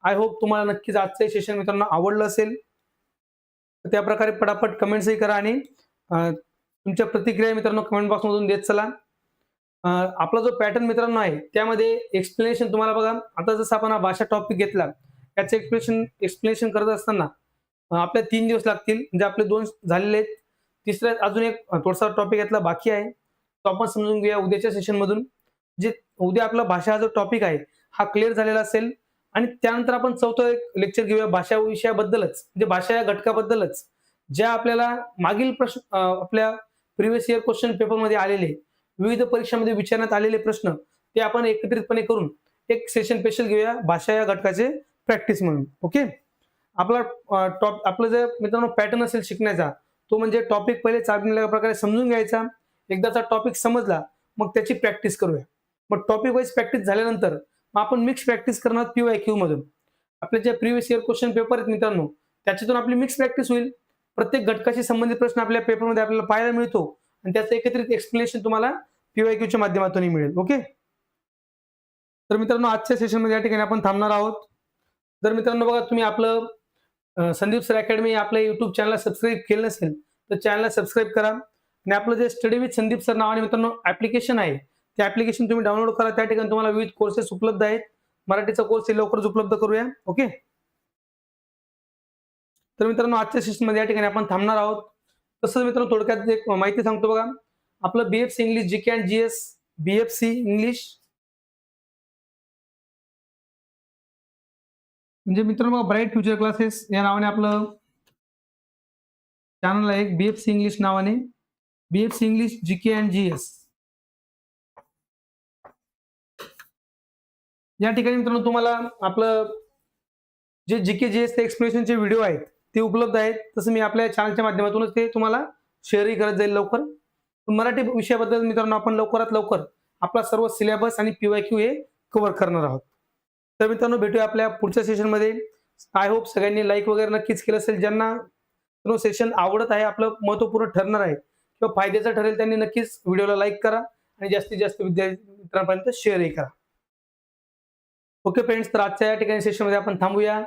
आय होप तुम्हाला नक्कीच आजचं सेशन मित्रांनो आवडलं असेल. त्या प्रकारे पटापट कमेंट्सही करा आणि तुमच्या प्रतिक्रिया मित्रांनो कमेंट बॉक्स मधून देत चला. आपला जो पॅटर्न मित्रांनो आहे त्यामध्ये एक्सप्लेनेशन तुम्हाला बघा, आता जसं आपण हा भाषा टॉपिक घेतला त्याचं एक्सप्लेनेशन करत असताना आपल्या 3 दिवस लागतील, म्हणजे आपले 2 झालेले आहेत. तिसरा अजून एक थोडासा टॉपिक यातला बाकी आहे, तो आपण समजून घेऊया उद्याच्या सेशन मधून. जे उद्या आपला भाषा हा जो टॉपिक आहे हा क्लिअर झालेला असेल. आणि त्यानंतर आपण चौथं एक लेक्चर घेऊया भाषा विषयाबद्दलच, म्हणजे भाषा या घटकाबद्दलच, ज्या आपल्याला मागील प्रश्न आपल्या प्रिव्हियस इयर क्वेश्चन पेपरमध्ये आलेले, विविध परीक्षांमध्ये विचारण्यात आलेले प्रश्न ते आपण एकत्रितपणे करून एक सेशन स्पेशल घेऊया भाषा या घटकाचे प्रॅक्टिस म्हणून. ओके, आपलं जे मित्रांनो पॅटर्न असेल शिकण्याचा, तो म्हणजे टॉपिक पहिले चांगल्या प्रकारे समजून घ्यायचा. एकदाचा टॉपिक समजला मग त्याची प्रॅक्टिस करूया. मग टॉपिक वाईज प्रॅक्टिस झाल्यानंतर मग आपण मिक्स प्रॅक्टिस करणार PYQ मधून. आपले जे प्रिव्हियस इयर क्वेश्चन पेपर आहेत मित्रांनो त्याच्यातून आपली मिक्स प्रॅक्टिस होईल. प्रत्येक घटकाशी संबंधित प्रश्न आपल्या पेपरमध्ये आपल्याला पाहायला मिळतो आणि त्याचं एकत्रित एक्सप्लेनेशन तुम्हाला PYQच्या माध्यमातून मिळेल. ओके, तर मित्रांनो आजच्या सेशनमध्ये या ठिकाणी आपण थांबणार आहोत. जर मित्रांनो बघा तुम्ही आपलं संदीप सर अकॅडमी आपल्या युट्यूब चॅनलला सबस्क्राईब केलं नसेल तर चॅनलला सबस्क्राईब करा. आणि आपलं जे स्टडी विथ संदीप सर नावाने मित्रांनो ऍप्लिकेशन आहे, ते ऍप्लिकेशन तुम्ही डाउनलोड करा. त्या ठिकाणी तुम्हाला विविध कोर्सेस उपलब्ध आहेत. मराठीचा कोर्स लवकरच उपलब्ध करूया. ओके, तर मित्रांनो आजच्या सेशनमध्ये या ठिकाणी आपण थांबणार आहोत. तसंच मित्रांनो थोडक्यात एक माहिती सांगतो बघा, आपलं BFC English GK and GS, BFC English म्हणजे मित्रांनो ब्राईट फ्युचर क्लासेस या नावाने आपलं चॅनल आहे, BFC इंग्लिश नावाने, BFC English GK and GS. या ठिकाणी मित्रांनो तुम्हाला आपलं जे GK GS एक्सप्लेनेशनचे व्हिडिओ आहेत ते उपलब्ध आहेत. तसं मी आपल्या चॅनलच्या माध्यमातूनच ते तुम्हाला शेअरही करत जाईल लवकर. मराठी विषयाबद्दल मित्रांनो आपण लवकरात लवकर आपला सर्व सिलेबस आणि PYQ हे कव्हर करणार आहोत. तर मित्रांनो भेटूया आपल्या पुढच्या सेशनमध्ये. आय होप सगळ्यांनी लाईक वगैरे नक्कीच केलं असेल. ज्यांना सेशन आवडत आहे, आपलं महत्वपूर्ण ठरणार आहे किंवा फायद्याचं ठरेल त्यांनी नक्कीच व्हिडिओला लाईक करा आणि जास्तीत जास्त मित्रांपर्यंत शेअरही करा. ओके फ्रेंड्स, तर आजच्या या ठिकाणी सेशनमध्ये आपण थांबूया.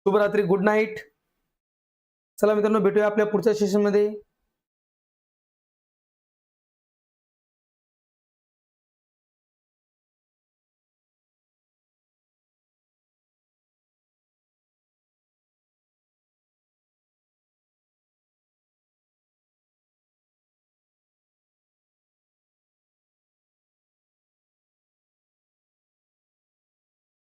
शुभरात्री, गुड नाईट. चला मित्रांनो भेटूया आपल्या पुढच्या सेशनमध्ये.